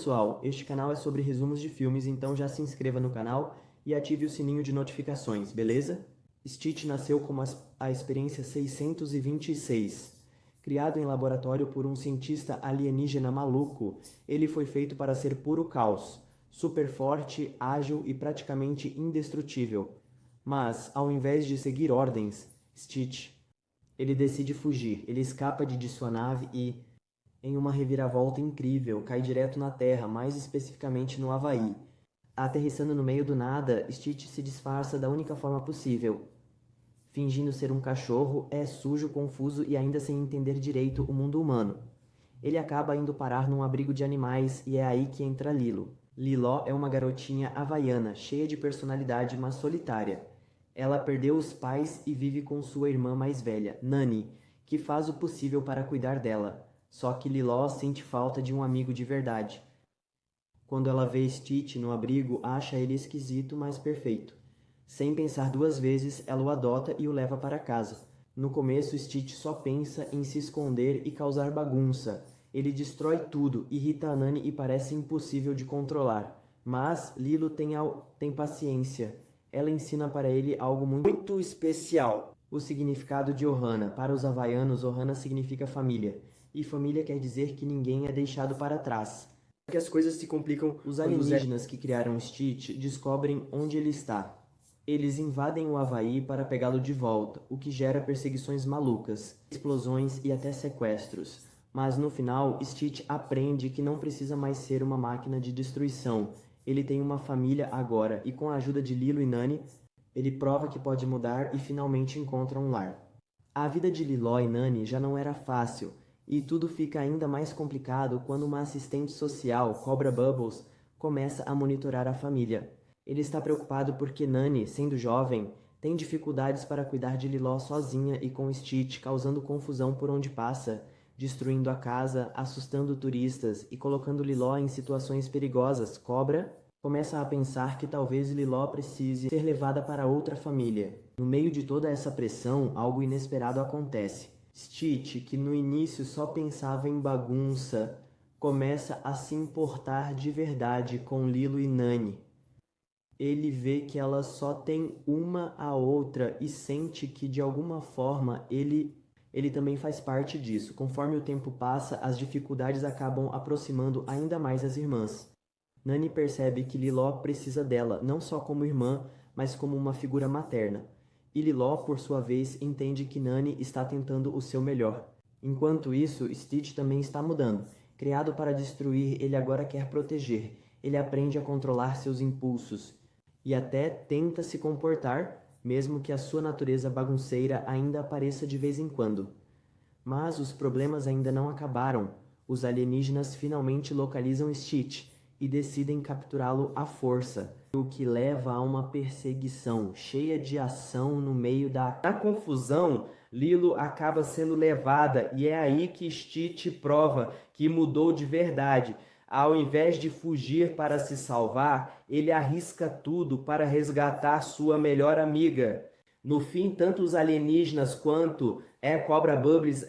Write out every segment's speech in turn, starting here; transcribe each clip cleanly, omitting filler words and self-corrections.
pessoal, este canal é sobre resumos de filmes, então já se inscreva no canal e ative o sininho de notificações, beleza? Stitch nasceu como a experiência 626. Criado em laboratório por um cientista alienígena maluco, ele foi feito para ser puro caos, super forte, ágil e praticamente indestrutível. Mas, ao invés de seguir ordens, Stitch, ele decide fugir. Ele escapa de sua nave e, em uma reviravolta incrível, cai direto na Terra, mais especificamente no Havaí. Aterrissando no meio do nada, Stitch se disfarça da única forma possível. Fingindo ser um cachorro, é sujo, confuso e ainda sem entender direito o mundo humano. Ele acaba indo parar num abrigo de animais e é aí que entra Lilo. Liló é uma garotinha havaiana, cheia de personalidade, mas solitária. Ela perdeu os pais e vive com sua irmã mais velha, Nani, que faz o possível para cuidar dela. Só que Liló sente falta de um amigo de verdade. Quando ela vê Stitch no abrigo, acha ele esquisito, mas perfeito. Sem pensar duas vezes, ela o adota e o leva para casa. No começo, Stitch só pensa em se esconder e causar bagunça. Ele destrói tudo, irrita a Nani e parece impossível de controlar. Mas Lilo tem paciência. Ela ensina para ele algo muito especial. O significado de Ohana. Para os havaianos, Ohana significa família. E família quer dizer que ninguém é deixado para trás. Que as coisas se complicam. Os alienígenas que criaram Stitch descobrem onde ele está. Eles invadem o Havaí para pegá-lo de volta, o que gera perseguições malucas, explosões e até sequestros. Mas no final, Stitch aprende que não precisa mais ser uma máquina de destruição. Ele tem uma família agora e com a ajuda de Lilo e Nani, ele prova que pode mudar e finalmente encontra um lar. A vida de Liló e Nani já não era fácil, e tudo fica ainda mais complicado quando uma assistente social, Cobra Bubbles, começa a monitorar a família. Ele está preocupado porque Nani, sendo jovem, tem dificuldades para cuidar de Liló sozinha e com Stitch, causando confusão por onde passa, destruindo a casa, assustando turistas e colocando Liló em situações perigosas. Cobra começa a pensar que talvez Liló precise ser levada para outra família. No meio de toda essa pressão, algo inesperado acontece. Stitch, que no início só pensava em bagunça, começa a se importar de verdade com Lilo e Nani. Ele vê que elas só têm uma a outra e sente que de alguma forma ele também faz parte disso. Conforme o tempo passa, as dificuldades acabam aproximando ainda mais as irmãs. Nani percebe que Liló precisa dela, não só como irmã, mas como uma figura materna. E Liló, por sua vez, entende que Nani está tentando o seu melhor. Enquanto isso, Stitch também está mudando. Criado para destruir, ele agora quer proteger. Ele aprende a controlar seus impulsos e até tenta se comportar, mesmo que a sua natureza bagunceira ainda apareça de vez em quando. Mas os problemas ainda não acabaram. Os alienígenas finalmente localizam Stitch e decidem capturá-lo à força, o que leva a uma perseguição cheia de ação no meio da confusão. Lilo acaba sendo levada e é aí que Stitch prova que mudou de verdade. Ao invés de fugir para se salvar, ele arrisca tudo para resgatar sua melhor amiga. No fim, tanto os alienígenas quanto Cobra Bubbles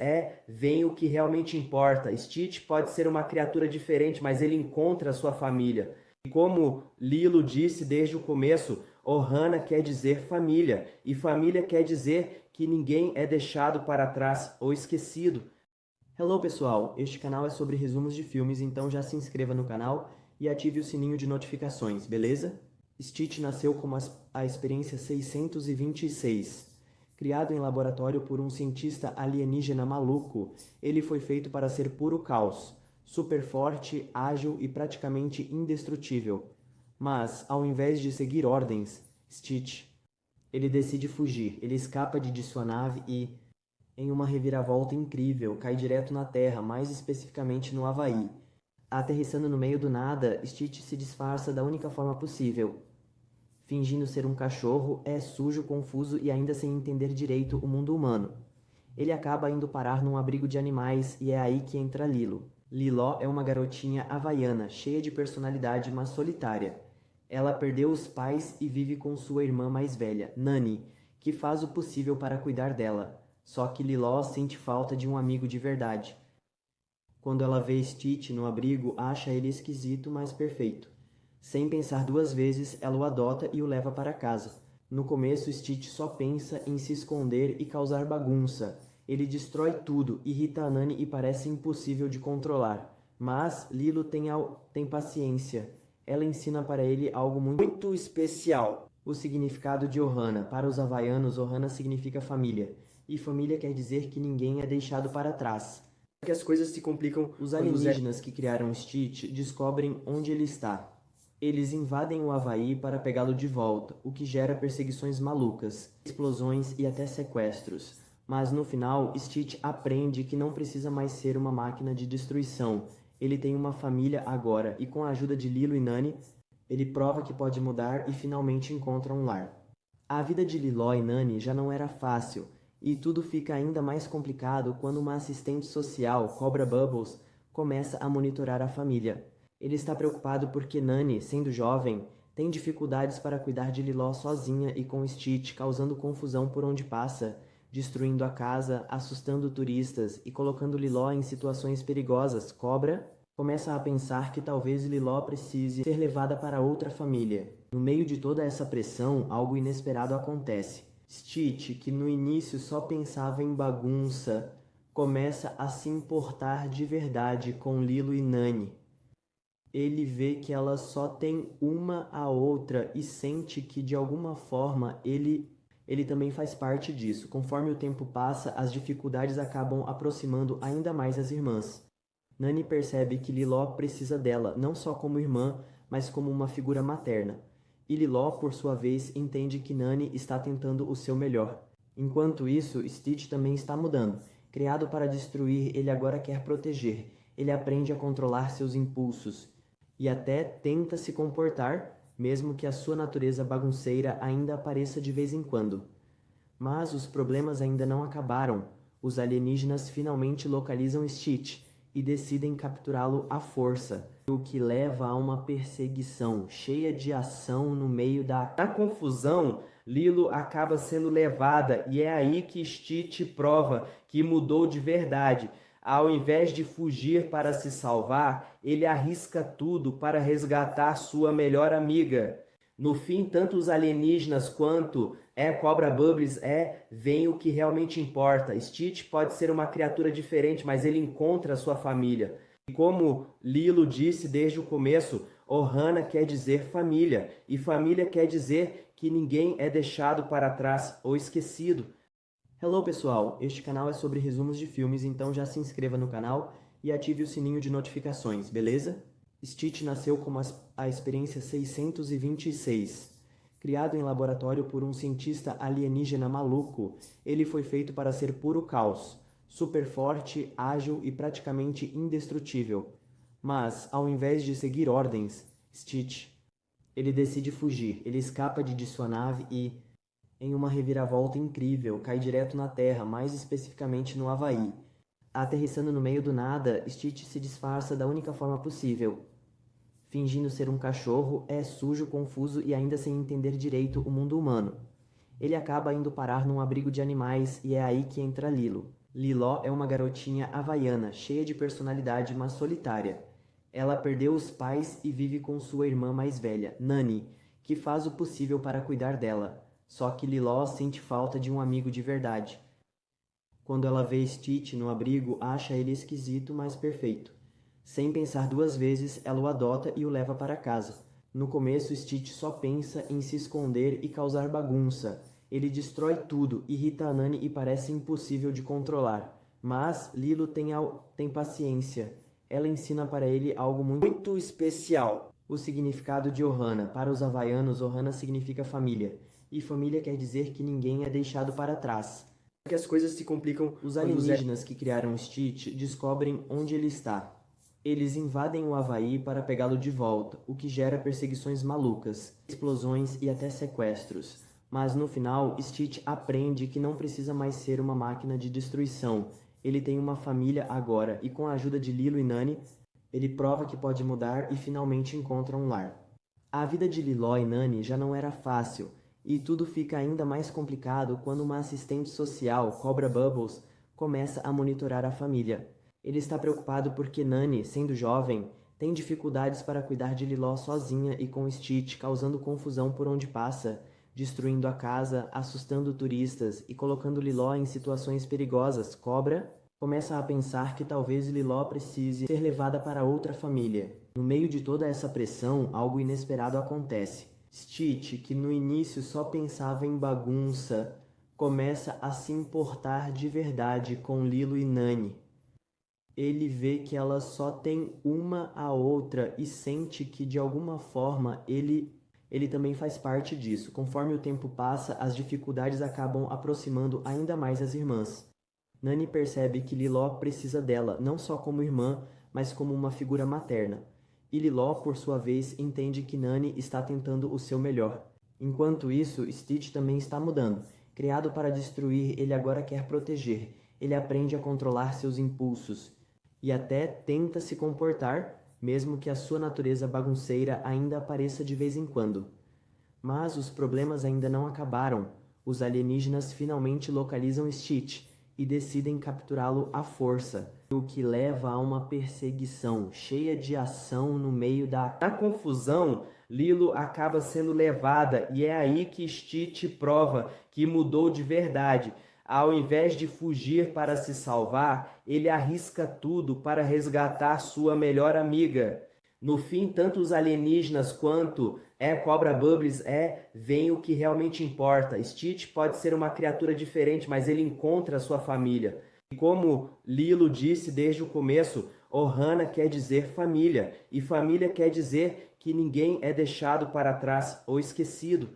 veem o que realmente importa. Stitch pode ser uma criatura diferente, mas ele encontra a sua família. E como Lilo disse desde o começo, Ohana quer dizer família. E família quer dizer que ninguém é deixado para trás ou esquecido. Hello pessoal, este canal é sobre resumos de filmes, então já se inscreva no canal e ative o sininho de notificações, beleza? Stitch nasceu como a experiência 626. Criado em laboratório por um cientista alienígena maluco, ele foi feito para ser puro caos, super forte, ágil e praticamente indestrutível. Mas, ao invés de seguir ordens, Stitch, ele decide fugir. Ele escapa de sua nave e, em uma reviravolta incrível, cai direto na Terra, mais especificamente no Havaí. Aterrissando no meio do nada, Stitch se disfarça da única forma possível. Fingindo ser um cachorro, é sujo, confuso e ainda sem entender direito o mundo humano. Ele acaba indo parar num abrigo de animais e é aí que entra Lilo. Liló é uma garotinha havaiana, cheia de personalidade, mas solitária. Ela perdeu os pais e vive com sua irmã mais velha, Nani, que faz o possível para cuidar dela. Só que Liló sente falta de um amigo de verdade. Quando ela vê Stitch no abrigo, acha ele esquisito, mas perfeito. Sem pensar duas vezes, ela o adota e o leva para casa. No começo, Stitch só pensa em se esconder e causar bagunça. Ele destrói tudo, irrita a Nani e parece impossível de controlar. Mas Lilo tem paciência. Ela ensina para ele algo muito especial. O significado de Ohana. Para os havaianos, Ohana significa família. E família quer dizer que ninguém é deixado para trás. Que as coisas se complicam. Os alienígenas que criaram Stitch descobrem onde ele está. Eles invadem o Havaí para pegá-lo de volta, o que gera perseguições malucas, explosões e até sequestros. Mas no final, Stitch aprende que não precisa mais ser uma máquina de destruição. Ele tem uma família agora e com a ajuda de Lilo e Nani, ele prova que pode mudar e finalmente encontra um lar. A vida de Liló e Nani já não era fácil, e tudo fica ainda mais complicado quando uma assistente social, Cobra Bubbles, começa a monitorar a família. Ele está preocupado porque Nani, sendo jovem, tem dificuldades para cuidar de Liló sozinha e com Stitch, causando confusão por onde passa, destruindo a casa, assustando turistas e colocando Liló em situações perigosas. Cobra começa a pensar que talvez Liló precise ser levada para outra família. No meio de toda essa pressão, algo inesperado acontece. Stitch, que no início só pensava em bagunça, começa a se importar de verdade com Lilo e Nani. Ele vê que ela só tem uma a outra e sente que de alguma forma ele também faz parte disso. Conforme o tempo passa, as dificuldades acabam aproximando ainda mais as irmãs. Nani percebe que Liló precisa dela, não só como irmã, mas como uma figura materna. E Liló, por sua vez, entende que Nani está tentando o seu melhor. Enquanto isso, Stitch também está mudando. Criado para destruir, ele agora quer proteger. Ele aprende a controlar seus impulsos e até tenta se comportar, mesmo que a sua natureza bagunceira ainda apareça de vez em quando. Mas os problemas ainda não acabaram. Os alienígenas finalmente localizam Stitch e decidem capturá-lo à força, o que leva a uma perseguição cheia de ação no meio da confusão. Lilo acaba sendo levada e é aí que Stitch prova que mudou de verdade. Ao invés de fugir para se salvar, ele arrisca tudo para resgatar sua melhor amiga. No fim, tanto os alienígenas quanto Cobra Bubbles veem o que realmente importa. Stitch pode ser uma criatura diferente, mas ele encontra a sua família. E como Lilo disse desde o começo, Ohana quer dizer família, e família quer dizer que ninguém é deixado para trás ou esquecido. Hello pessoal, este canal é sobre resumos de filmes, então já se inscreva no canal e ative o sininho de notificações, beleza? Stitch nasceu como a experiência 626. Criado em laboratório por um cientista alienígena maluco, ele foi feito para ser puro caos, super forte, ágil e praticamente indestrutível. Mas, ao invés de seguir ordens, Stitch, ele decide fugir. Ele escapa de sua nave e, em uma reviravolta incrível, cai direto na Terra, mais especificamente no Havaí. Aterrissando no meio do nada, Stitch se disfarça da única forma possível. Fingindo ser um cachorro, é sujo, confuso e ainda sem entender direito o mundo humano. Ele acaba indo parar num abrigo de animais e é aí que entra Lilo. Liló é uma garotinha havaiana, cheia de personalidade, mas solitária. Ela perdeu os pais e vive com sua irmã mais velha, Nani, que faz o possível para cuidar dela. Só que Liló sente falta de um amigo de verdade. Quando ela vê Stitch no abrigo, acha ele esquisito, mas perfeito. Sem pensar duas vezes, ela o adota e o leva para casa. No começo, Stitch só pensa em se esconder e causar bagunça. Ele destrói tudo, irrita a Nani e parece impossível de controlar. Mas Lilo tem paciência. Ela ensina para ele algo muito especial. O significado de Ohana. Para os havaianos, Ohana significa família. E família quer dizer que ninguém é deixado para trás. Que as coisas se complicam. Os alienígenas que criaram Stitch descobrem onde ele está. Eles invadem o Havaí para pegá-lo de volta, o que gera perseguições malucas, explosões e até sequestros. Mas no final, Stitch aprende que não precisa mais ser uma máquina de destruição. Ele tem uma família agora e com a ajuda de Lilo e Nani, ele prova que pode mudar e finalmente encontra um lar. A vida de Liló e Nani já não era fácil, e tudo fica ainda mais complicado quando uma assistente social, Cobra Bubbles, começa a monitorar a família. Ele está preocupado porque Nani, sendo jovem, tem dificuldades para cuidar de Liló sozinha e com Stitch, causando confusão por onde passa, destruindo a casa, assustando turistas e colocando Liló em situações perigosas. Cobra começa a pensar que talvez Liló precise ser levada para outra família. No meio de toda essa pressão, algo inesperado acontece. Stitch, que no início só pensava em bagunça, começa a se importar de verdade com Lilo e Nani. Ele vê que ela só tem uma a outra e sente que de alguma forma ele também faz parte disso. Conforme o tempo passa, as dificuldades acabam aproximando ainda mais as irmãs. Nani percebe que Liló precisa dela, não só como irmã, mas como uma figura materna. E Liló, por sua vez, entende que Nani está tentando o seu melhor. Enquanto isso, Stitch também está mudando. Criado para destruir, ele agora quer proteger. Ele aprende a controlar seus impulsos e até tenta se comportar, mesmo que a sua natureza bagunceira ainda apareça de vez em quando. Mas os problemas ainda não acabaram. Os alienígenas finalmente localizam Stitch e decidem capturá-lo à força, o que leva a uma perseguição cheia de ação no meio da confusão. Lilo acaba sendo levada e é aí que Stitch prova que mudou de verdade. Ao invés de fugir para se salvar, ele arrisca tudo para resgatar sua melhor amiga. No fim, tanto os alienígenas quanto Cobra Bubbles veem o que realmente importa. Stitch pode ser uma criatura diferente, mas ele encontra a sua família. E como Lilo disse desde o começo, Ohana quer dizer família, e família quer dizer que ninguém é deixado para trás ou esquecido.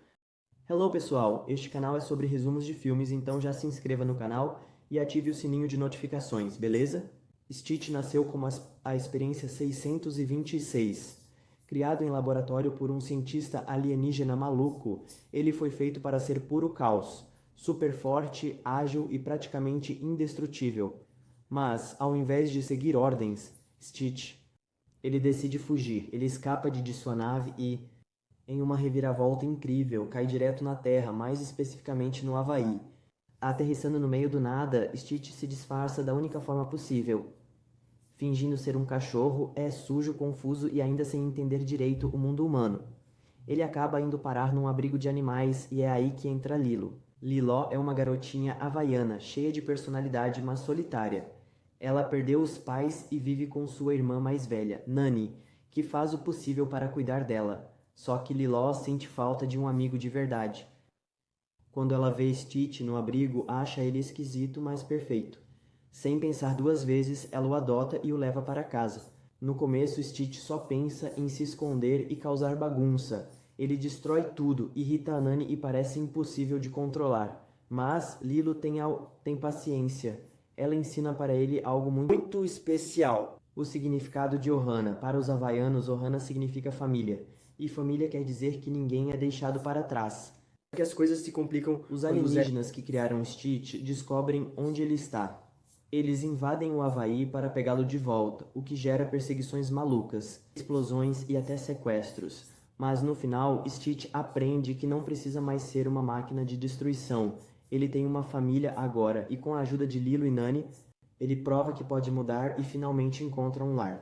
Hello pessoal, este canal é sobre resumos de filmes, então já se inscreva no canal e ative o sininho de notificações, beleza? Stitch nasceu como a experiência 626. Criado em laboratório por um cientista alienígena maluco, ele foi feito para ser puro caos, super forte, ágil e praticamente indestrutível. Mas, ao invés de seguir ordens, Stitch, ele decide fugir. Ele escapa de sua nave e, em uma reviravolta incrível, cai direto na Terra, mais especificamente no Havaí. Aterrissando no meio do nada, Stitch se disfarça da única forma possível. Fingindo ser um cachorro, é sujo, confuso e ainda sem entender direito o mundo humano. Ele acaba indo parar num abrigo de animais e é aí que entra Lilo. Liló é uma garotinha havaiana, cheia de personalidade, mas solitária. Ela perdeu os pais e vive com sua irmã mais velha, Nani, que faz o possível para cuidar dela. Só que Liló sente falta de um amigo de verdade. Quando ela vê Stitch no abrigo, acha ele esquisito, mas perfeito. Sem pensar duas vezes, ela o adota e o leva para casa. No começo, Stitch só pensa em se esconder e causar bagunça. Ele destrói tudo, irrita a Nani e parece impossível de controlar. Mas Lilo tem paciência. Ela ensina para ele algo muito especial. O significado de Ohana. Para os havaianos, Ohana significa família. E família quer dizer que ninguém é deixado para trás. Que as coisas se complicam. Os alienígenas que criaram Stitch descobrem onde ele está. Eles invadem o Havaí para pegá-lo de volta, o que gera perseguições malucas, explosões e até sequestros. Mas no final, Stitch aprende que não precisa mais ser uma máquina de destruição. Ele tem uma família agora e com a ajuda de Lilo e Nani, ele prova que pode mudar e finalmente encontra um lar.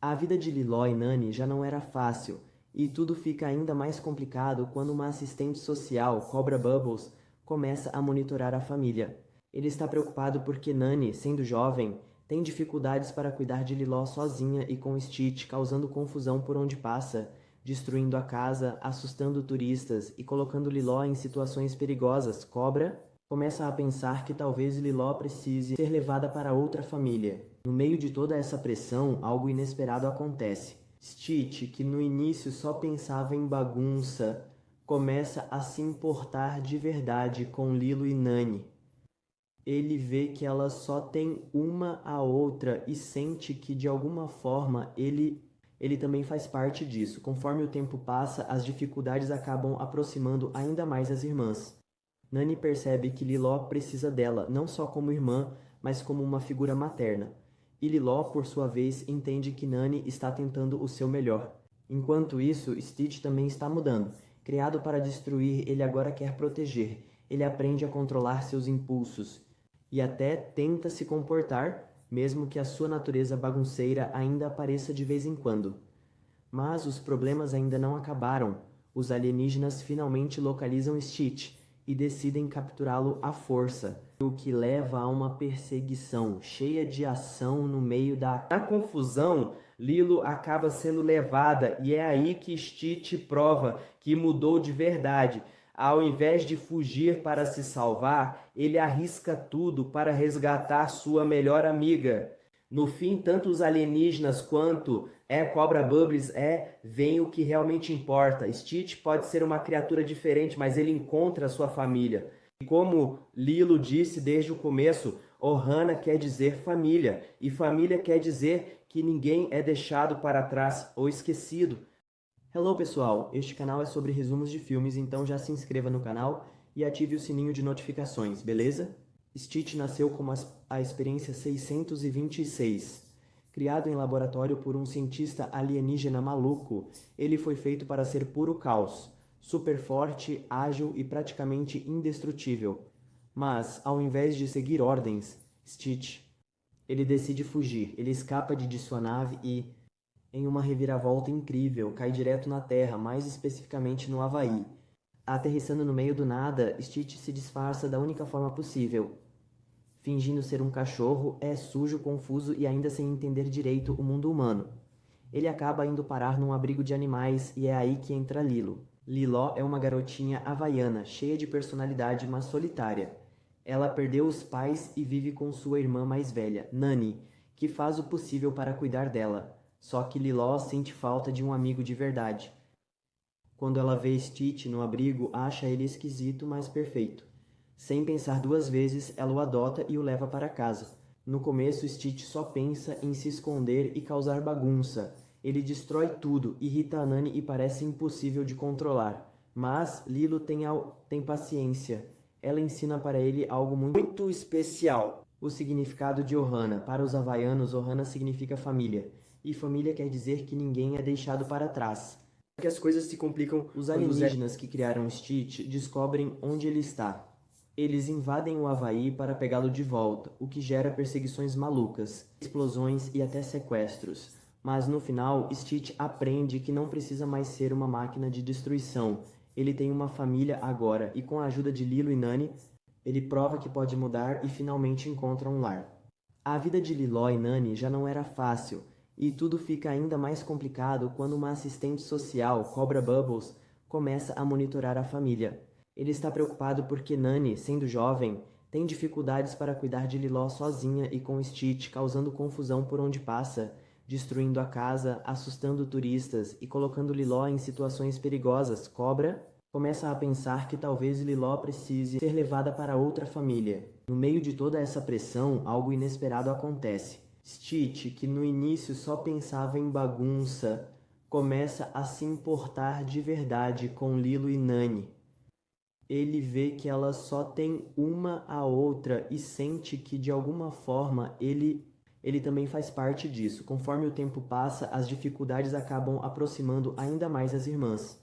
A vida de Liló e Nani já não era fácil, e tudo fica ainda mais complicado quando uma assistente social, Cobra Bubbles, começa a monitorar a família. Ele está preocupado porque Nani, sendo jovem, tem dificuldades para cuidar de Liló sozinha e com Stitch, causando confusão por onde passa, destruindo a casa, assustando turistas e colocando Liló em situações perigosas. Cobra começa a pensar que talvez Liló precise ser levada para outra família. No meio de toda essa pressão, algo inesperado acontece. Stitch, que no início só pensava em bagunça, começa a se importar de verdade com Lilo e Nani. Ele vê que ela só tem uma a outra e sente que de alguma forma ele também faz parte disso. Conforme o tempo passa, as dificuldades acabam aproximando ainda mais as irmãs. Nani percebe que Liló precisa dela, não só como irmã, mas como uma figura materna. E Liló, por sua vez, entende que Nani está tentando o seu melhor. Enquanto isso, Stitch também está mudando. Criado para destruir, ele agora quer proteger. Ele aprende a controlar seus impulsos e até tenta se comportar, mesmo que a sua natureza bagunceira ainda apareça de vez em quando. Mas os problemas ainda não acabaram. Os alienígenas finalmente localizam Stitch e decidem capturá-lo à força, o que leva a uma perseguição cheia de ação no meio da... Na confusão, Lilo acaba sendo levada e é aí que Stitch prova que mudou de verdade. Ao invés de fugir para se salvar, ele arrisca tudo para resgatar sua melhor amiga. No fim, tanto os alienígenas quanto Cobra Bubbles veem o que realmente importa. Stitch pode ser uma criatura diferente, mas ele encontra a sua família. E como Lilo disse desde o começo, Ohana quer dizer família, e família quer dizer que ninguém é deixado para trás ou esquecido. Hello pessoal, este canal é sobre resumos de filmes, então já se inscreva no canal e ative o sininho de notificações, beleza? Stitch nasceu como a experiência 626. Criado em laboratório por um cientista alienígena maluco, ele foi feito para ser puro caos, super forte, ágil e praticamente indestrutível. Mas, ao invés de seguir ordens, Stitch, ele decide fugir. Ele escapa de sua nave e, em uma reviravolta incrível, cai direto na Terra, mais especificamente no Havaí. Aterrissando no meio do nada, Stitch se disfarça da única forma possível. Fingindo ser um cachorro, é sujo, confuso e ainda sem entender direito o mundo humano. Ele acaba indo parar num abrigo de animais e é aí que entra Lilo. Liló é uma garotinha havaiana, cheia de personalidade, mas solitária. Ela perdeu os pais e vive com sua irmã mais velha, Nani, que faz o possível para cuidar dela. Só que Liló sente falta de um amigo de verdade. Quando ela vê Stitch no abrigo, acha ele esquisito, mas perfeito. Sem pensar duas vezes, ela o adota e o leva para casa. No começo, Stitch só pensa em se esconder e causar bagunça. Ele destrói tudo, irrita a Nani e parece impossível de controlar. Mas Lilo tem paciência. Ela ensina para ele algo muito especial. O significado de Ohana. Para os havaianos, Ohana significa família. E família quer dizer que ninguém é deixado para trás. Que as coisas se complicam. Os alienígenas que criaram Stitch descobrem onde ele está. Eles invadem o Havaí para pegá-lo de volta, o que gera perseguições malucas, explosões e até sequestros. Mas no final, Stitch aprende que não precisa mais ser uma máquina de destruição. Ele tem uma família agora e com a ajuda de Lilo e Nani, ele prova que pode mudar e finalmente encontra um lar. A vida de Liló e Nani já não era fácil, e tudo fica ainda mais complicado quando uma assistente social, Cobra Bubbles, começa a monitorar a família. Ele está preocupado porque Nani, sendo jovem, tem dificuldades para cuidar de Liló sozinha e com Stitch, causando confusão por onde passa, destruindo a casa, assustando turistas e colocando Liló em situações perigosas. Cobra começa a pensar que talvez Liló precise ser levada para outra família. No meio de toda essa pressão, algo inesperado acontece. Stitch, que no início só pensava em bagunça, começa a se importar de verdade com Lilo e Nani. Ele vê que ela só tem uma a outra e sente que, de alguma forma, ele também faz parte disso. Conforme o tempo passa, as dificuldades acabam aproximando ainda mais as irmãs.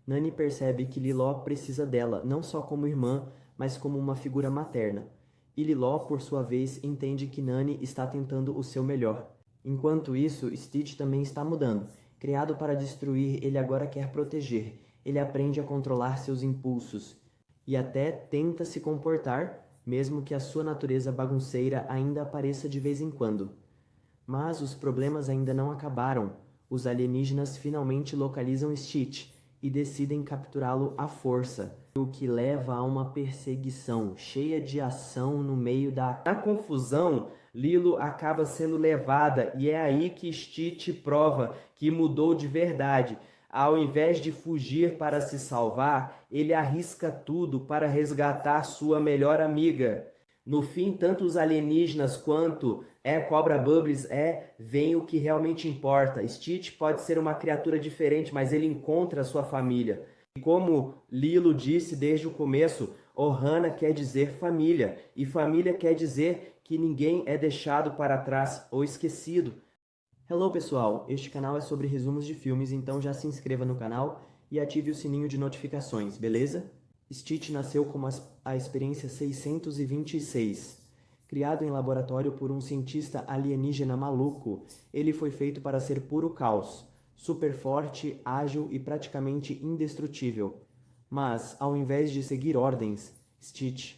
Nani percebe que Liló precisa dela, não só como irmã, mas como uma figura materna. E Liló, por sua vez, entende que Nani está tentando o seu melhor. Enquanto isso, Stitch também está mudando. Criado para destruir, ele agora quer proteger. Ele aprende a controlar seus impulsos e até tenta se comportar, mesmo que a sua natureza bagunceira ainda apareça de vez em quando. Mas os problemas ainda não acabaram. Os alienígenas finalmente localizam Stitch e decidem capturá-lo à força, o que leva a uma perseguição cheia de ação no meio da... Na confusão, Lilo acaba sendo levada e é aí que Stitch prova que mudou de verdade. Ao invés de fugir para se salvar, ele arrisca tudo para resgatar sua melhor amiga. No fim, tanto os alienígenas quanto Cobra Bubbles veem o que realmente importa. Stitch pode ser uma criatura diferente, mas ele encontra a sua família. E como Lilo disse desde o começo, Ohana quer dizer família, e família quer dizer que ninguém é deixado para trás ou esquecido. Hello pessoal, este canal é sobre resumos de filmes, então já se inscreva no canal e ative o sininho de notificações, beleza? Stitch nasceu como a experiência 626. Criado em laboratório por um cientista alienígena maluco, ele foi feito para ser puro caos, super forte, ágil e praticamente indestrutível. Mas, ao invés de seguir ordens, Stitch,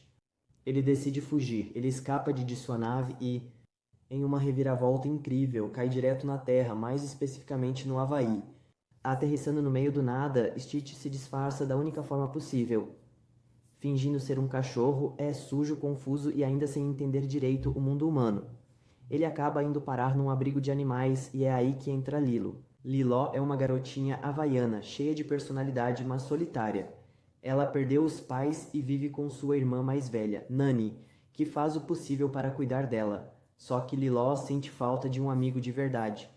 ele decide fugir. Ele escapa de sua nave e, em uma reviravolta incrível, cai direto na Terra, mais especificamente no Havaí. Aterrissando no meio do nada, Stitch se disfarça da única forma possível. Fingindo ser um cachorro, é sujo, confuso e ainda sem entender direito o mundo humano. Ele acaba indo parar num abrigo de animais e é aí que entra Lilo. Liló é uma garotinha havaiana, cheia de personalidade, mas solitária. Ela perdeu os pais e vive com sua irmã mais velha, Nani, que faz o possível para cuidar dela. Só que Liló sente falta de um amigo de verdade.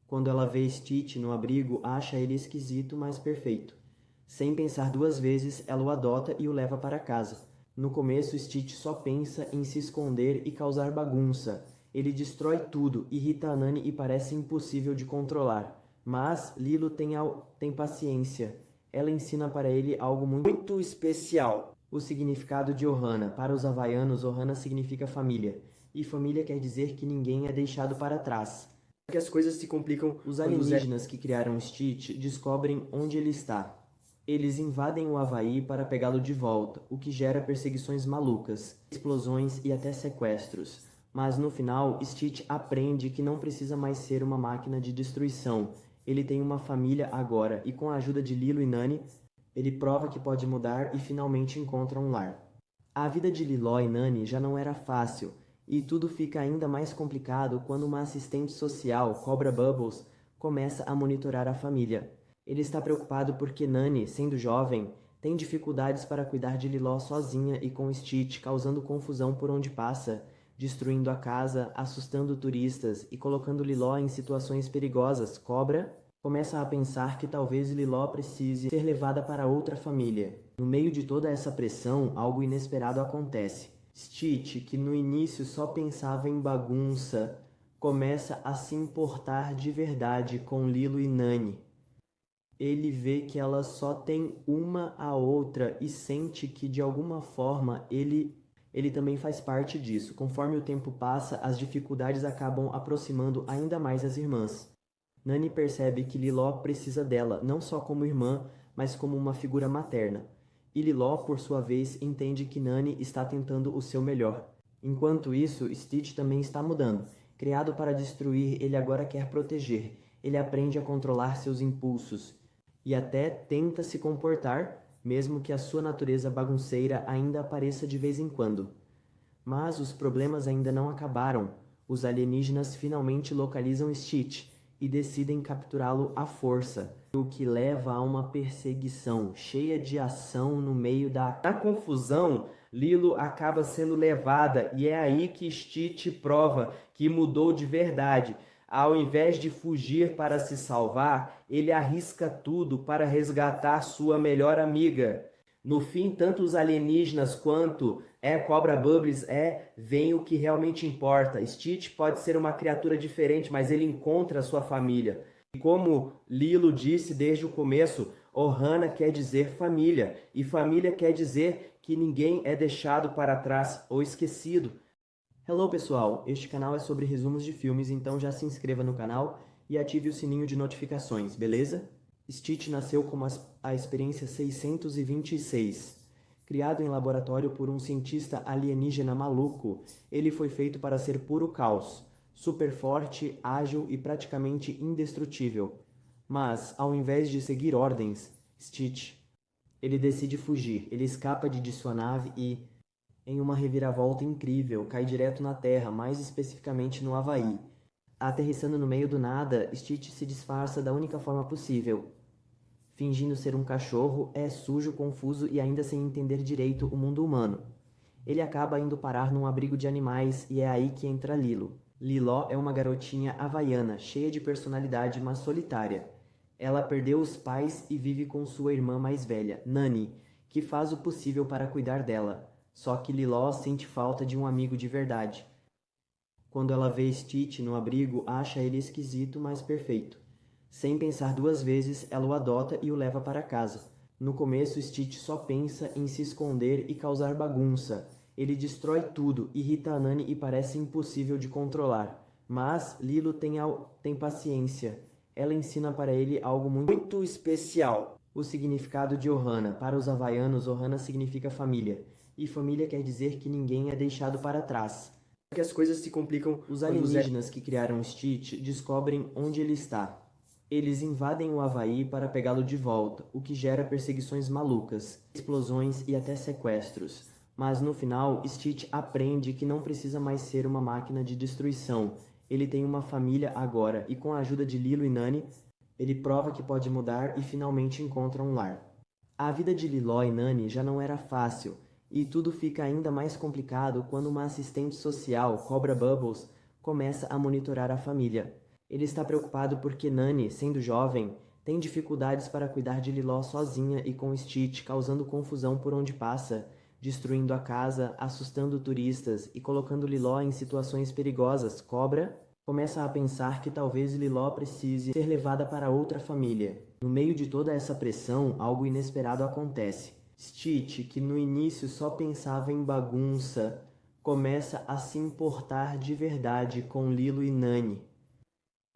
Quando ela vê Stitch no abrigo, acha ele esquisito, mas perfeito. Sem pensar duas vezes, ela o adota e o leva para casa. No começo, Stitch só pensa em se esconder e causar bagunça. Ele destrói tudo, irrita a Nani e parece impossível de controlar. Mas Lilo tem paciência. Ela ensina para ele algo muito especial. O significado de Ohana. Para os havaianos, Ohana significa família. E família quer dizer que ninguém é deixado para trás. Que as coisas se complicam. Os alienígenas que criaram Stitch descobrem onde ele está. Eles invadem o Havaí para pegá-lo de volta, o que gera perseguições malucas, explosões e até sequestros. Mas no final, Stitch aprende que não precisa mais ser uma máquina de destruição. Ele tem uma família agora e com a ajuda de Lilo e Nani, ele prova que pode mudar e finalmente encontra um lar. A vida de Liló e Nani já não era fácil, e tudo fica ainda mais complicado quando uma assistente social, Cobra Bubbles, começa a monitorar a família. Ele está preocupado porque Nani, sendo jovem, tem dificuldades para cuidar de Liló sozinha e com Stitch, causando confusão por onde passa, destruindo a casa, assustando turistas e colocando Liló em situações perigosas. Cobra começa a pensar que talvez Liló precise ser levada para outra família. No meio de toda essa pressão, algo inesperado acontece. Stitch, que no início só pensava em bagunça, começa a se importar de verdade com Lilo e Nani. Ele vê que ela só tem uma a outra e sente que de alguma forma ele também faz parte disso. Conforme o tempo passa, as dificuldades acabam aproximando ainda mais as irmãs. Nani percebe que Liló precisa dela, não só como irmã, mas como uma figura materna. E Liló, por sua vez, entende que Nani está tentando o seu melhor. Enquanto isso, Stitch também está mudando. Criado para destruir, ele agora quer proteger. Ele aprende a controlar seus impulsos e até tenta se comportar, mesmo que a sua natureza bagunceira ainda apareça de vez em quando. Mas os problemas ainda não acabaram. Os alienígenas finalmente localizam Stitch e decidem capturá-lo à força, o que leva a uma perseguição cheia de ação no meio da confusão. Lilo acaba sendo levada e é aí que Stitch prova que mudou de verdade. Ao invés de fugir para se salvar, ele arrisca tudo para resgatar sua melhor amiga. No fim, tanto os alienígenas quanto Cobra Bubbles veem o que realmente importa. Stitch pode ser uma criatura diferente, mas ele encontra a sua família. E como Lilo disse desde o começo, Ohana quer dizer família. E família quer dizer que ninguém é deixado para trás ou esquecido. Hello pessoal, este canal é sobre resumos de filmes, então já se inscreva no canal e ative o sininho de notificações, beleza? Stitch nasceu como a experiência 626. Criado em laboratório por um cientista alienígena maluco, ele foi feito para ser puro caos, super forte, ágil e praticamente indestrutível. Mas, ao invés de seguir ordens, Stitch, ele decide fugir. Ele escapa de sua nave e, em uma reviravolta incrível, cai direto na Terra, mais especificamente no Havaí. Aterrissando no meio do nada, Stitch se disfarça da única forma possível. Fingindo ser um cachorro, é sujo, confuso e ainda sem entender direito o mundo humano. Ele acaba indo parar num abrigo de animais e é aí que entra Lilo. Liló é uma garotinha havaiana, cheia de personalidade, mas solitária. Ela perdeu os pais e vive com sua irmã mais velha, Nani, que faz o possível para cuidar dela. Só que Liló sente falta de um amigo de verdade. Quando ela vê Stitch no abrigo, acha ele esquisito, mas perfeito. Sem pensar duas vezes, ela o adota e o leva para casa. No começo, Stitch só pensa em se esconder e causar bagunça. Ele destrói tudo, irrita a Nani e parece impossível de controlar. Mas Lilo tem paciência. Ela ensina para ele algo muito especial. O significado de Ohana. Para os havaianos, Ohana significa família. E família quer dizer que ninguém é deixado para trás. Que as coisas se complicam. Os alienígenas que criaram Stitch descobrem onde ele está. Eles invadem o Havaí para pegá-lo de volta, o que gera perseguições malucas, explosões e até sequestros. Mas no final, Stitch aprende que não precisa mais ser uma máquina de destruição. Ele tem uma família agora e com a ajuda de Lilo e Nani, ele prova que pode mudar e finalmente encontra um lar. A vida de Liló e Nani já não era fácil, e tudo fica ainda mais complicado quando uma assistente social, Cobra Bubbles, começa a monitorar a família. Ele está preocupado porque Nani, sendo jovem, tem dificuldades para cuidar de Liló sozinha e com Stitch, causando confusão por onde passa, destruindo a casa, assustando turistas e colocando Liló em situações perigosas. Cobra começa a pensar que talvez Liló precise ser levada para outra família. No meio de toda essa pressão, algo inesperado acontece. Stitch, que no início só pensava em bagunça, começa a se importar de verdade com Lilo e Nani.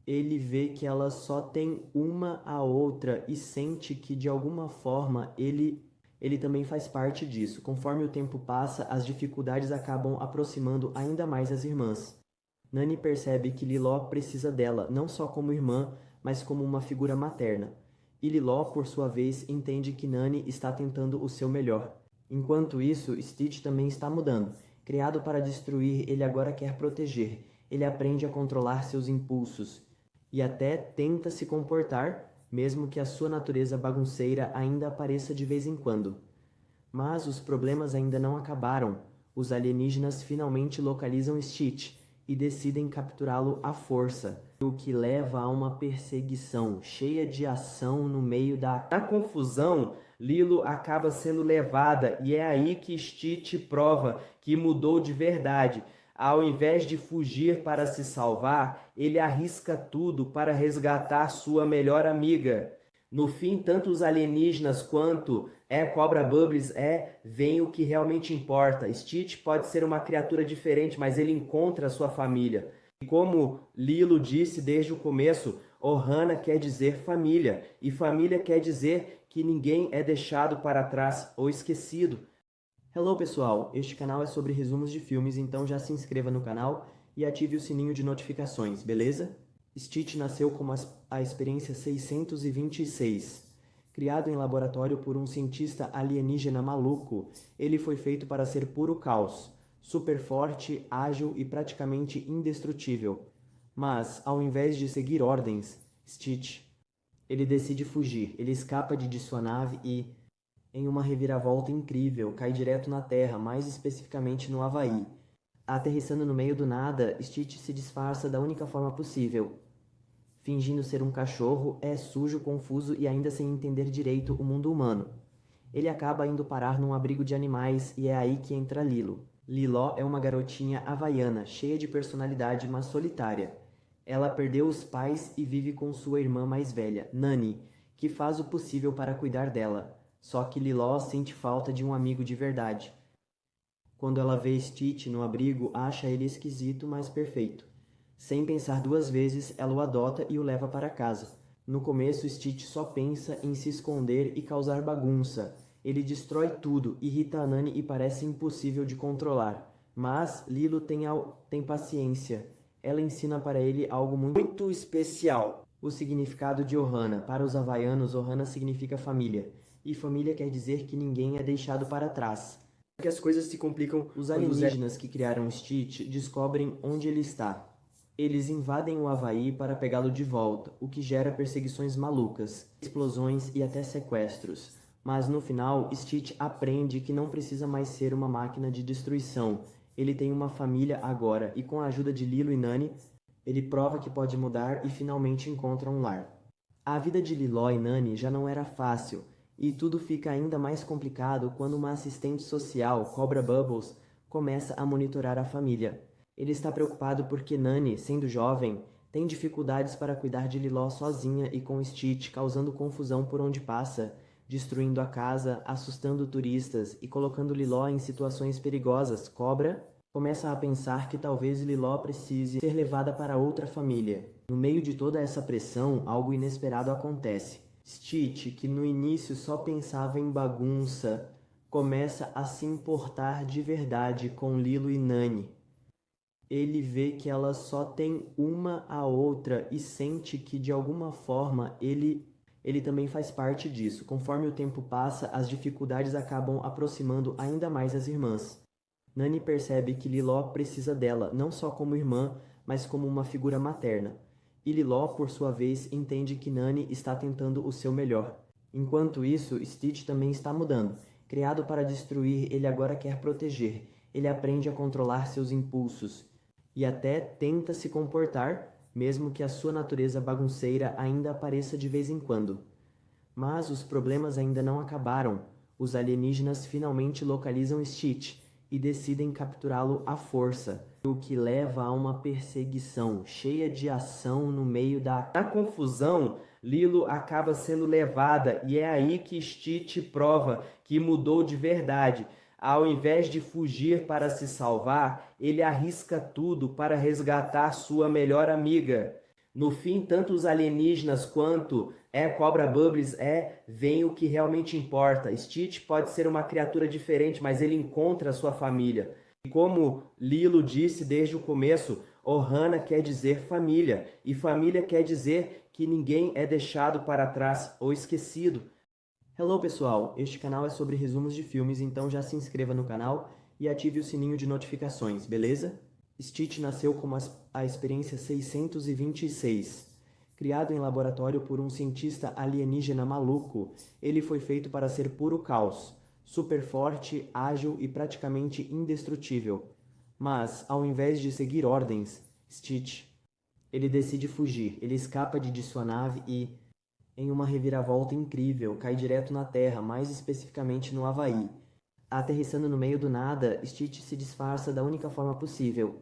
Ele vê que ela só tem uma a outra e sente que de alguma forma ele também faz parte disso. Conforme o tempo passa, as dificuldades acabam aproximando ainda mais as irmãs. Nani percebe que Liló precisa dela, não só como irmã, mas como uma figura materna. E Liló, por sua vez, entende que Nani está tentando o seu melhor. Enquanto isso, Stitch também está mudando. Criado para destruir, ele agora quer proteger. Ele aprende a controlar seus impulsos e até tenta se comportar, mesmo que a sua natureza bagunceira ainda apareça de vez em quando. Mas os problemas ainda não acabaram. Os alienígenas finalmente localizam Stitch e decidem capturá-lo à força, o que leva a uma perseguição cheia de ação no meio da... Na confusão, Lilo acaba sendo levada e é aí que Stitch prova que mudou de verdade. Ao invés de fugir para se salvar, ele arrisca tudo para resgatar sua melhor amiga. No fim, tanto os alienígenas quanto Cobra Bubbles veem o que realmente importa. Stitch pode ser uma criatura diferente, mas ele encontra a sua família. E como Lilo disse desde o começo, Ohana quer dizer família. E família quer dizer que ninguém é deixado para trás ou esquecido. Hello pessoal, este canal é sobre resumos de filmes, então já se inscreva no canal e ative o sininho de notificações, beleza? Stitch nasceu como a experiência 626. Criado em laboratório por um cientista alienígena maluco, ele foi feito para ser puro caos, super forte, ágil e praticamente indestrutível. Mas, ao invés de seguir ordens, ele decide fugir. Ele escapa de sua nave e, em uma reviravolta incrível, cai direto na Terra, mais especificamente no Havaí. Aterrissando no meio do nada, Stitch se disfarça da única forma possível. Fingindo ser um cachorro, é sujo, confuso e ainda sem entender direito o mundo humano. Ele acaba indo parar num abrigo de animais e é aí que entra Lilo. Liló é uma garotinha havaiana, cheia de personalidade, mas solitária. Ela perdeu os pais e vive com sua irmã mais velha, Nani, que faz o possível para cuidar dela. Só que Liló sente falta de um amigo de verdade. Quando ela vê Stitch no abrigo, acha ele esquisito, mas perfeito. Sem pensar duas vezes, ela o adota e o leva para casa. No começo, Stitch só pensa em se esconder e causar bagunça. Ele destrói tudo, irrita a Nani e parece impossível de controlar. Mas Lilo tem paciência. Ela ensina para ele algo muito especial. O significado de Ohana. Para os havaianos, Ohana significa família. E família quer dizer que ninguém é deixado para trás. Que as coisas se complicam. Os alienígenas que criaram Stitch descobrem onde ele está. Eles invadem o Havaí para pegá-lo de volta, o que gera perseguições malucas, explosões e até sequestros. Mas no final, Stitch aprende que não precisa mais ser uma máquina de destruição. Ele tem uma família agora e com a ajuda de Lilo e Nani, ele prova que pode mudar e finalmente encontra um lar. A vida de Liló e Nani já não era fácil, e tudo fica ainda mais complicado quando uma assistente social, Cobra Bubbles, começa a monitorar a família. Ele está preocupado porque Nani, sendo jovem, tem dificuldades para cuidar de Liló sozinha e com Stitch, causando confusão por onde passa, destruindo a casa, assustando turistas e colocando Liló em situações perigosas. Cobra começa a pensar que talvez Liló precise ser levada para outra família. No meio de toda essa pressão, algo inesperado acontece. Stitch, que no início só pensava em bagunça, começa a se importar de verdade com Lilo e Nani. Ele vê que ela só tem uma a outra e sente que de alguma forma ele também faz parte disso. Conforme o tempo passa, as dificuldades acabam aproximando ainda mais as irmãs. Nani percebe que Liló precisa dela, não só como irmã, mas como uma figura materna. E Liló, por sua vez, entende que Nani está tentando o seu melhor. Enquanto isso, Stitch também está mudando. Criado para destruir, ele agora quer proteger. Ele aprende a controlar seus impulsos e até tenta se comportar, mesmo que a sua natureza bagunceira ainda apareça de vez em quando. Mas os problemas ainda não acabaram. Os alienígenas finalmente localizam Stitch e decidem capturá-lo à força, o que leva a uma perseguição cheia de ação no meio da... Na confusão, Lilo acaba sendo levada e é aí que Stitch prova que mudou de verdade. Ao invés de fugir para se salvar, ele arrisca tudo para resgatar sua melhor amiga. No fim, tanto os alienígenas quanto Cobra Bubbles veem o que realmente importa. Stitch pode ser uma criatura diferente, mas ele encontra a sua família. E como Lilo disse desde o começo, Ohana quer dizer família, e família quer dizer que ninguém é deixado para trás ou esquecido. Hello pessoal, este canal é sobre resumos de filmes, então já se inscreva no canal e ative o sininho de notificações, beleza? Stitch nasceu como a experiência 626. Criado em laboratório por um cientista alienígena maluco, ele foi feito para ser puro caos, super forte, ágil e praticamente indestrutível. Mas, ao invés de seguir ordens, Stitch, ele decide fugir. Ele escapa de sua nave e, em uma reviravolta incrível, cai direto na Terra, mais especificamente no Havaí. Aterrissando no meio do nada, Stitch se disfarça da única forma possível.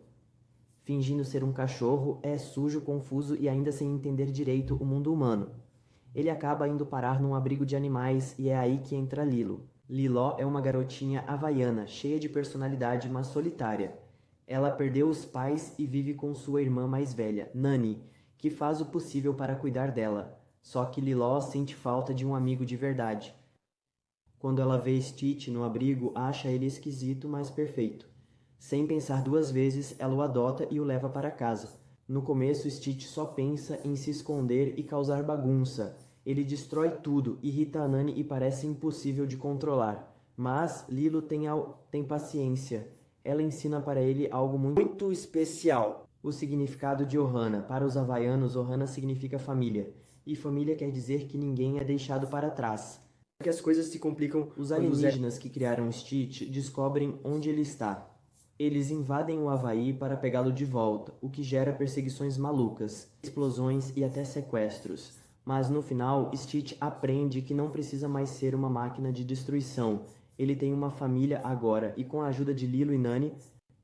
Fingindo ser um cachorro, é sujo, confuso e ainda sem entender direito o mundo humano. Ele acaba indo parar num abrigo de animais e é aí que entra Lilo. Liló é uma garotinha havaiana, cheia de personalidade, mas solitária. Ela perdeu os pais e vive com sua irmã mais velha, Nani, que faz o possível para cuidar dela. Só que Liló sente falta de um amigo de verdade. Quando ela vê Stitch no abrigo, acha ele esquisito, mas perfeito. Sem pensar duas vezes, ela o adota e o leva para casa. No começo, Stitch só pensa em se esconder e causar bagunça. Ele destrói tudo, irrita a Nani e parece impossível de controlar. Mas Lilo tem paciência. Ela ensina para ele algo muito especial. O significado de Ohana. Para os havaianos, Ohana significa família. E família quer dizer que ninguém é deixado para trás. Que as coisas se complicam. Os alienígenas que criaram Stitch descobrem onde ele está. Eles invadem o Havaí para pegá-lo de volta, o que gera perseguições malucas, explosões e até sequestros. Mas no final, Stitch aprende que não precisa mais ser uma máquina de destruição. Ele tem uma família agora e com a ajuda de Lilo e Nani,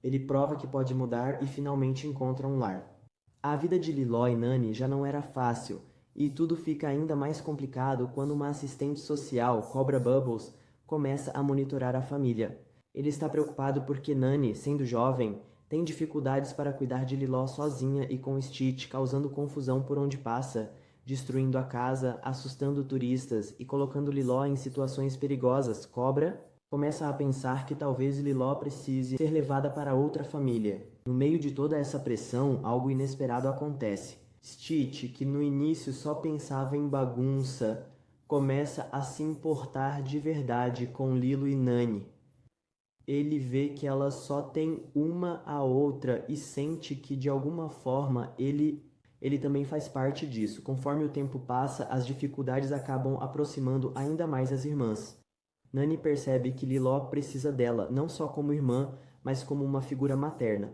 ele prova que pode mudar e finalmente encontra um lar. A vida de Liló e Nani já não era fácil, e tudo fica ainda mais complicado quando uma assistente social, Cobra Bubbles, começa a monitorar a família. Ele está preocupado porque Nani, sendo jovem, tem dificuldades para cuidar de Liló sozinha e com Stitch, causando confusão por onde passa, destruindo a casa, assustando turistas e colocando Liló em situações perigosas. Cobra começa a pensar que talvez Liló precise ser levada para outra família. No meio de toda essa pressão, algo inesperado acontece. Stitch, que no início só pensava em bagunça, começa a se importar de verdade com Lilo e Nani. Ele vê que ela só tem uma a outra e sente que de alguma forma ele também faz parte disso. Conforme o tempo passa, as dificuldades acabam aproximando ainda mais as irmãs. Nani percebe que Liló precisa dela, não só como irmã, mas como uma figura materna.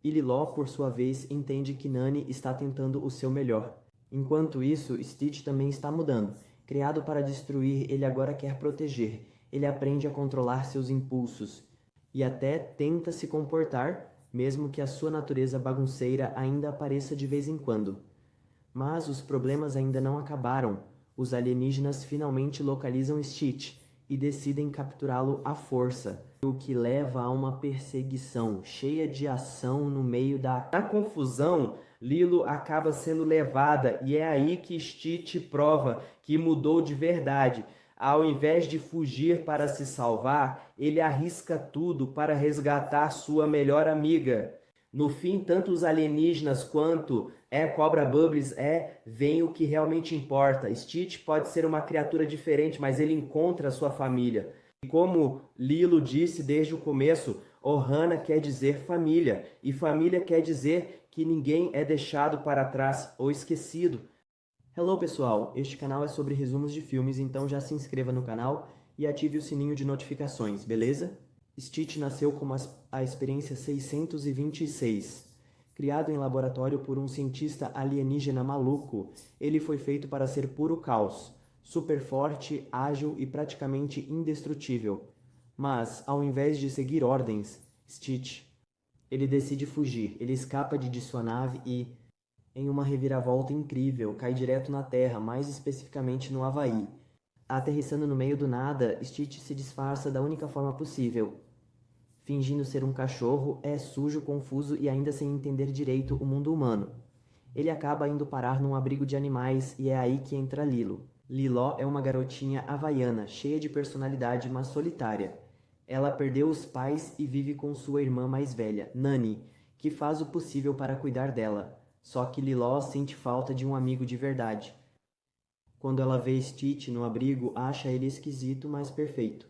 E Liló, por sua vez, entende que Nani está tentando o seu melhor. Enquanto isso, Stitch também está mudando. Criado para destruir, ele agora quer proteger. Ele aprende a controlar seus impulsos e até tenta se comportar, mesmo que a sua natureza bagunceira ainda apareça de vez em quando. Mas os problemas ainda não acabaram. os alienígenas finalmente localizam Stitch e decidem capturá-lo à força, o que leva a uma perseguição cheia de ação no meio da... Na confusão, Lilo acaba sendo levada e é aí que Stitch prova que mudou de verdade. Ao invés de fugir para se salvar, ele arrisca tudo para resgatar sua melhor amiga. No fim, tanto os alienígenas quanto Cobra Bubbles veem o que realmente importa. Stitch pode ser uma criatura diferente, mas ele encontra a sua família. E como Lilo disse desde o começo, Ohana quer dizer família, e família quer dizer que ninguém é deixado para trás ou esquecido. Hello pessoal, este canal é sobre resumos de filmes, então já se inscreva no canal e ative o sininho de notificações, beleza? Stitch nasceu como a experiência 626. Criado em laboratório por um cientista alienígena maluco, ele foi feito para ser puro caos, super forte, ágil e praticamente indestrutível. Mas, ao invés de seguir ordens, Stitch, ele decide fugir. Ele escapa de sua nave e, em uma reviravolta incrível, cai direto na Terra, mais especificamente no Havaí. Aterrissando no meio do nada, Stitch se disfarça da única forma possível. Fingindo ser um cachorro, é sujo, confuso e ainda sem entender direito o mundo humano. Ele acaba indo parar num abrigo de animais e é aí que entra Lilo. Liló é uma garotinha havaiana, cheia de personalidade, mas solitária. Ela perdeu os pais e vive com sua irmã mais velha, Nani, que faz o possível para cuidar dela. Só que Liló sente falta de um amigo de verdade. Quando ela vê Stitch no abrigo, acha ele esquisito, mas perfeito.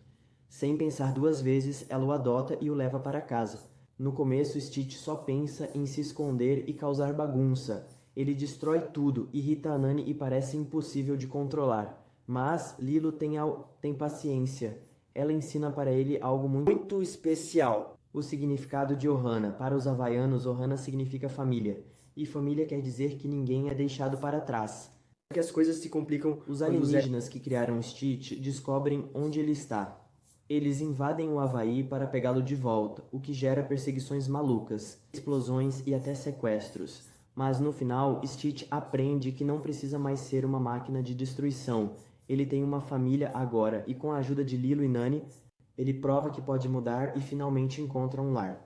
Sem pensar duas vezes, ela o adota e o leva para casa. No começo, Stitch só pensa em se esconder e causar bagunça. Ele destrói tudo, irrita a Nani e parece impossível de controlar. Mas Lilo tem paciência. Ela ensina para ele algo muito especial. O significado de Ohana. Para os havaianos, Ohana significa família. E família quer dizer que ninguém é deixado para trás. Que as coisas se complicam. Os alienígenas que criaram Stitch descobrem onde ele está. Eles invadem o Havaí para pegá-lo de volta, o que gera perseguições malucas, explosões e até sequestros. Mas no final, Stitch aprende que não precisa mais ser uma máquina de destruição. Ele tem uma família agora e com a ajuda de Lilo e Nani, ele prova que pode mudar e finalmente encontra um lar.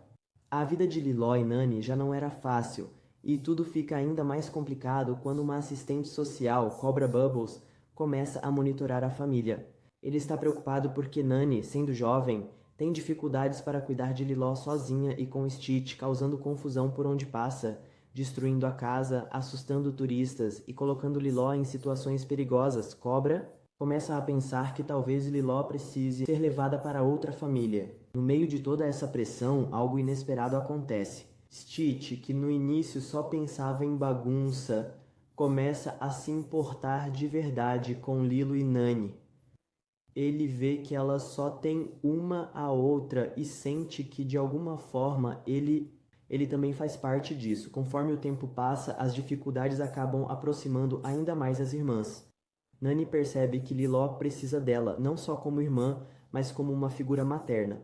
A vida de Liló e Nani já não era fácil, e tudo fica ainda mais complicado quando uma assistente social, Cobra Bubbles, começa a monitorar a família. Ele está preocupado porque Nani, sendo jovem, tem dificuldades para cuidar de Liló sozinha e com Stitch, causando confusão por onde passa, destruindo a casa, assustando turistas e colocando Liló em situações perigosas. Cobra começa a pensar que talvez Liló precise ser levada para outra família. No meio de toda essa pressão, algo inesperado acontece. Stitch, que no início só pensava em bagunça, começa a se importar de verdade com Lilo e Nani. Ele vê que ela só tem uma a outra e sente que, de alguma forma, ele também faz parte disso. Conforme o tempo passa, as dificuldades acabam aproximando ainda mais as irmãs. Nani percebe que Liló precisa dela, não só como irmã, mas como uma figura materna.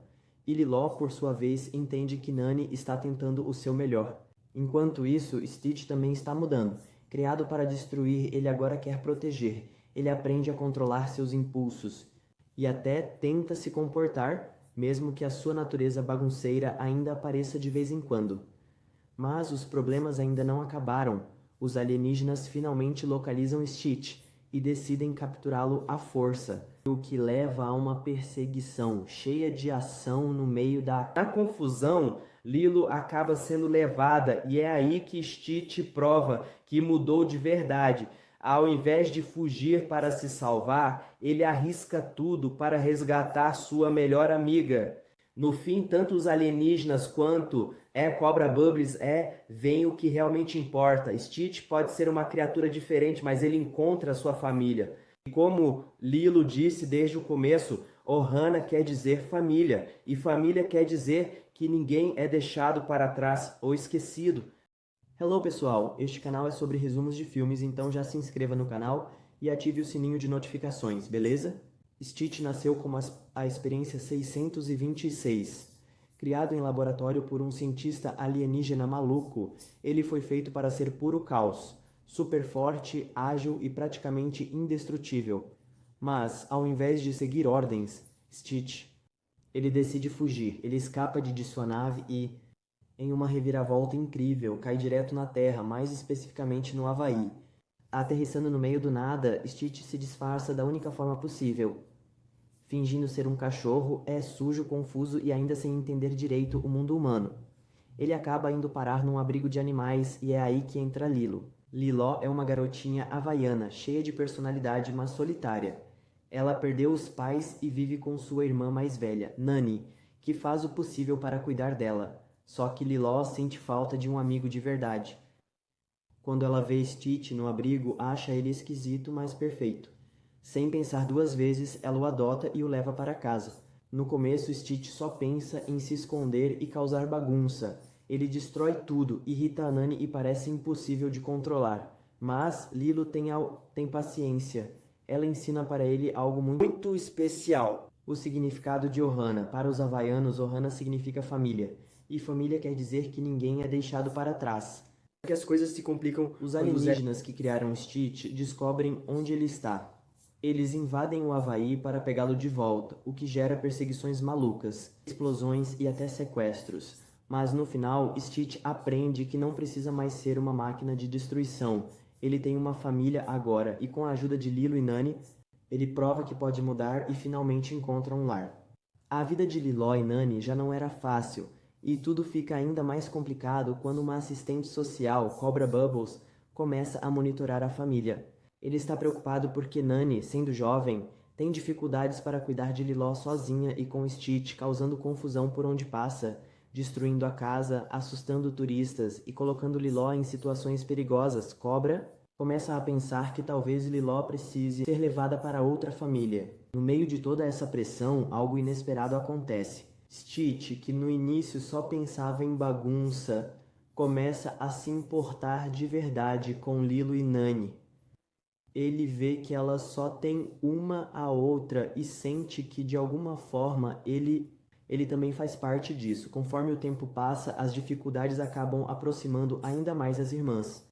E Liló, por sua vez, entende que Nani está tentando o seu melhor. Enquanto isso, Stitch também está mudando. Criado para destruir, ele agora quer proteger. Ele aprende a controlar seus impulsos e até tenta se comportar, mesmo que a sua natureza bagunceira ainda apareça de vez em quando. Mas os problemas ainda não acabaram. Os alienígenas finalmente localizam Stitch e decidem capturá-lo à força, o que leva a uma perseguição cheia de ação no meio da... Na confusão, Lilo acaba sendo levada e é aí que Stitch prova que mudou de verdade. Ao invés de fugir para se salvar, ele arrisca tudo para resgatar sua melhor amiga. No fim, tanto os alienígenas quanto Cobra Bubbles veem o que realmente importa. Stitch pode ser uma criatura diferente, mas ele encontra a sua família. E como Lilo disse desde o começo, Ohana quer dizer família, e família quer dizer que ninguém é deixado para trás ou esquecido. Hello pessoal, este canal é sobre resumos de filmes, então já se inscreva no canal e ative o sininho de notificações, beleza? Stitch nasceu como a experiência 626. Criado em laboratório por um cientista alienígena maluco, ele foi feito para ser puro caos, super forte, ágil e praticamente indestrutível. Mas, ao invés de seguir ordens, Stitch, ele decide fugir. Ele escapa de sua nave e, em uma reviravolta incrível, cai direto na Terra, mais especificamente no Havaí. Aterrissando no meio do nada, Stitch se disfarça da única forma possível. Fingindo ser um cachorro, é sujo, confuso e ainda sem entender direito o mundo humano. Ele acaba indo parar num abrigo de animais e é aí que entra Lilo. Liló é uma garotinha havaiana, cheia de personalidade, mas solitária. Ela perdeu os pais e vive com sua irmã mais velha, Nani, que faz o possível para cuidar dela. Só que Liló sente falta de um amigo de verdade. Quando ela vê Stitch no abrigo, acha ele esquisito, mas perfeito. Sem pensar duas vezes, ela o adota e o leva para casa. No começo, Stitch só pensa em se esconder e causar bagunça. Ele destrói tudo, irrita a Nani e parece impossível de controlar. Mas Lilo tem paciência. Ela ensina para ele algo muito especial. O significado de Ohana. Para os havaianos, Ohana significa família. E família quer dizer que ninguém é deixado para trás. Que as coisas se complicam. Os alienígenas que criaram Stitch descobrem onde ele está. Eles invadem o Havaí para pegá-lo de volta, o que gera perseguições malucas, explosões e até sequestros. Mas no final, Stitch aprende que não precisa mais ser uma máquina de destruição. Ele tem uma família agora e com a ajuda de Lilo e Nani, ele prova que pode mudar e finalmente encontra um lar. A vida de Liló e Nani já não era fácil, e tudo fica ainda mais complicado quando uma assistente social, Cobra Bubbles, começa a monitorar a família. Ele está preocupado porque Nani, sendo jovem, tem dificuldades para cuidar de Liló sozinha e com Stitch, causando confusão por onde passa, destruindo a casa, assustando turistas e colocando Liló em situações perigosas. Cobra começa a pensar que talvez Liló precise ser levada para outra família. No meio de toda essa pressão, algo inesperado acontece. Stitch, que no início só pensava em bagunça, começa a se importar de verdade com Lilo e Nani. Ele vê que ela só tem uma a outra e sente que de alguma forma ele também faz parte disso. Conforme o tempo passa, as dificuldades acabam aproximando ainda mais as irmãs.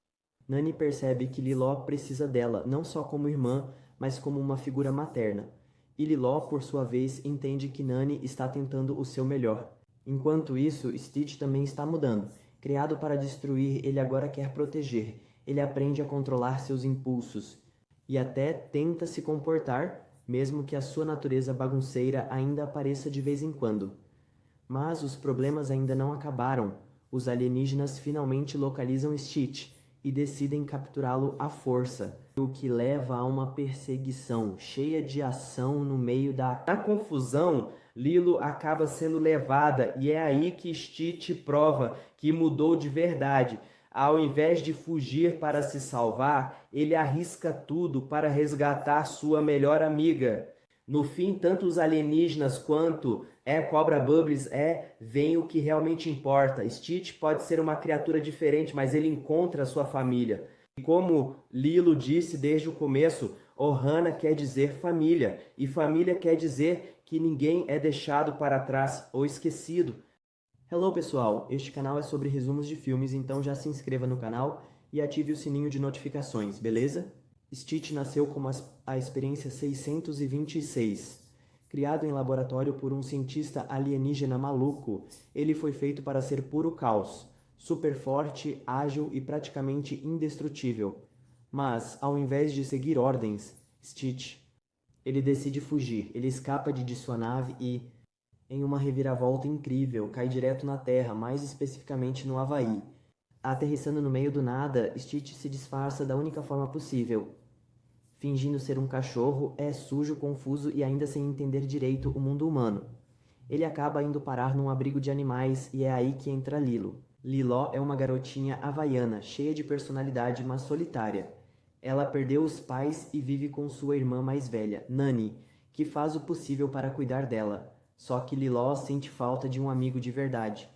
Nani percebe que Liló precisa dela, não só como irmã, mas como uma figura materna. E Liló, por sua vez, entende que Nani está tentando o seu melhor. Enquanto isso, Stitch também está mudando. Criado para destruir, ele agora quer proteger. Ele aprende a controlar seus impulsos e até tenta se comportar, mesmo que a sua natureza bagunceira ainda apareça de vez em quando. Mas os problemas ainda não acabaram. Os alienígenas finalmente localizam Stitch e decidem capturá-lo à força, o que leva a uma perseguição cheia de ação no meio da confusão. Lilo acaba sendo levada e é aí que Stitch prova que mudou de verdade. Ao invés de fugir para se salvar, ele arrisca tudo para resgatar sua melhor amiga. No fim, tanto os alienígenas quanto Cobra Bubbles veem o que realmente importa. Stitch pode ser uma criatura diferente, mas ele encontra a sua família. E como Lilo disse desde o começo, Ohana quer dizer família. E família quer dizer que ninguém é deixado para trás ou esquecido. Hello pessoal, este canal é sobre resumos de filmes, então já se inscreva no canal e ative o sininho de notificações, beleza? Stitch nasceu como a experiência 626. Criado em laboratório por um cientista alienígena maluco, ele foi feito para ser puro caos, super forte, ágil e praticamente indestrutível. Mas, ao invés de seguir ordens, Stitch, ele decide fugir. Ele escapa de sua nave e, em uma reviravolta incrível, cai direto na Terra, mais especificamente no Havaí. Aterrissando no meio do nada, Stitch se disfarça da única forma possível. Fingindo ser um cachorro, é sujo, confuso e ainda sem entender direito o mundo humano. Ele acaba indo parar num abrigo de animais e é aí que entra Lilo. Liló é uma garotinha havaiana, cheia de personalidade, mas solitária. Ela perdeu os pais e vive com sua irmã mais velha, Nani, que faz o possível para cuidar dela. Só que Liló sente falta de um amigo de verdade.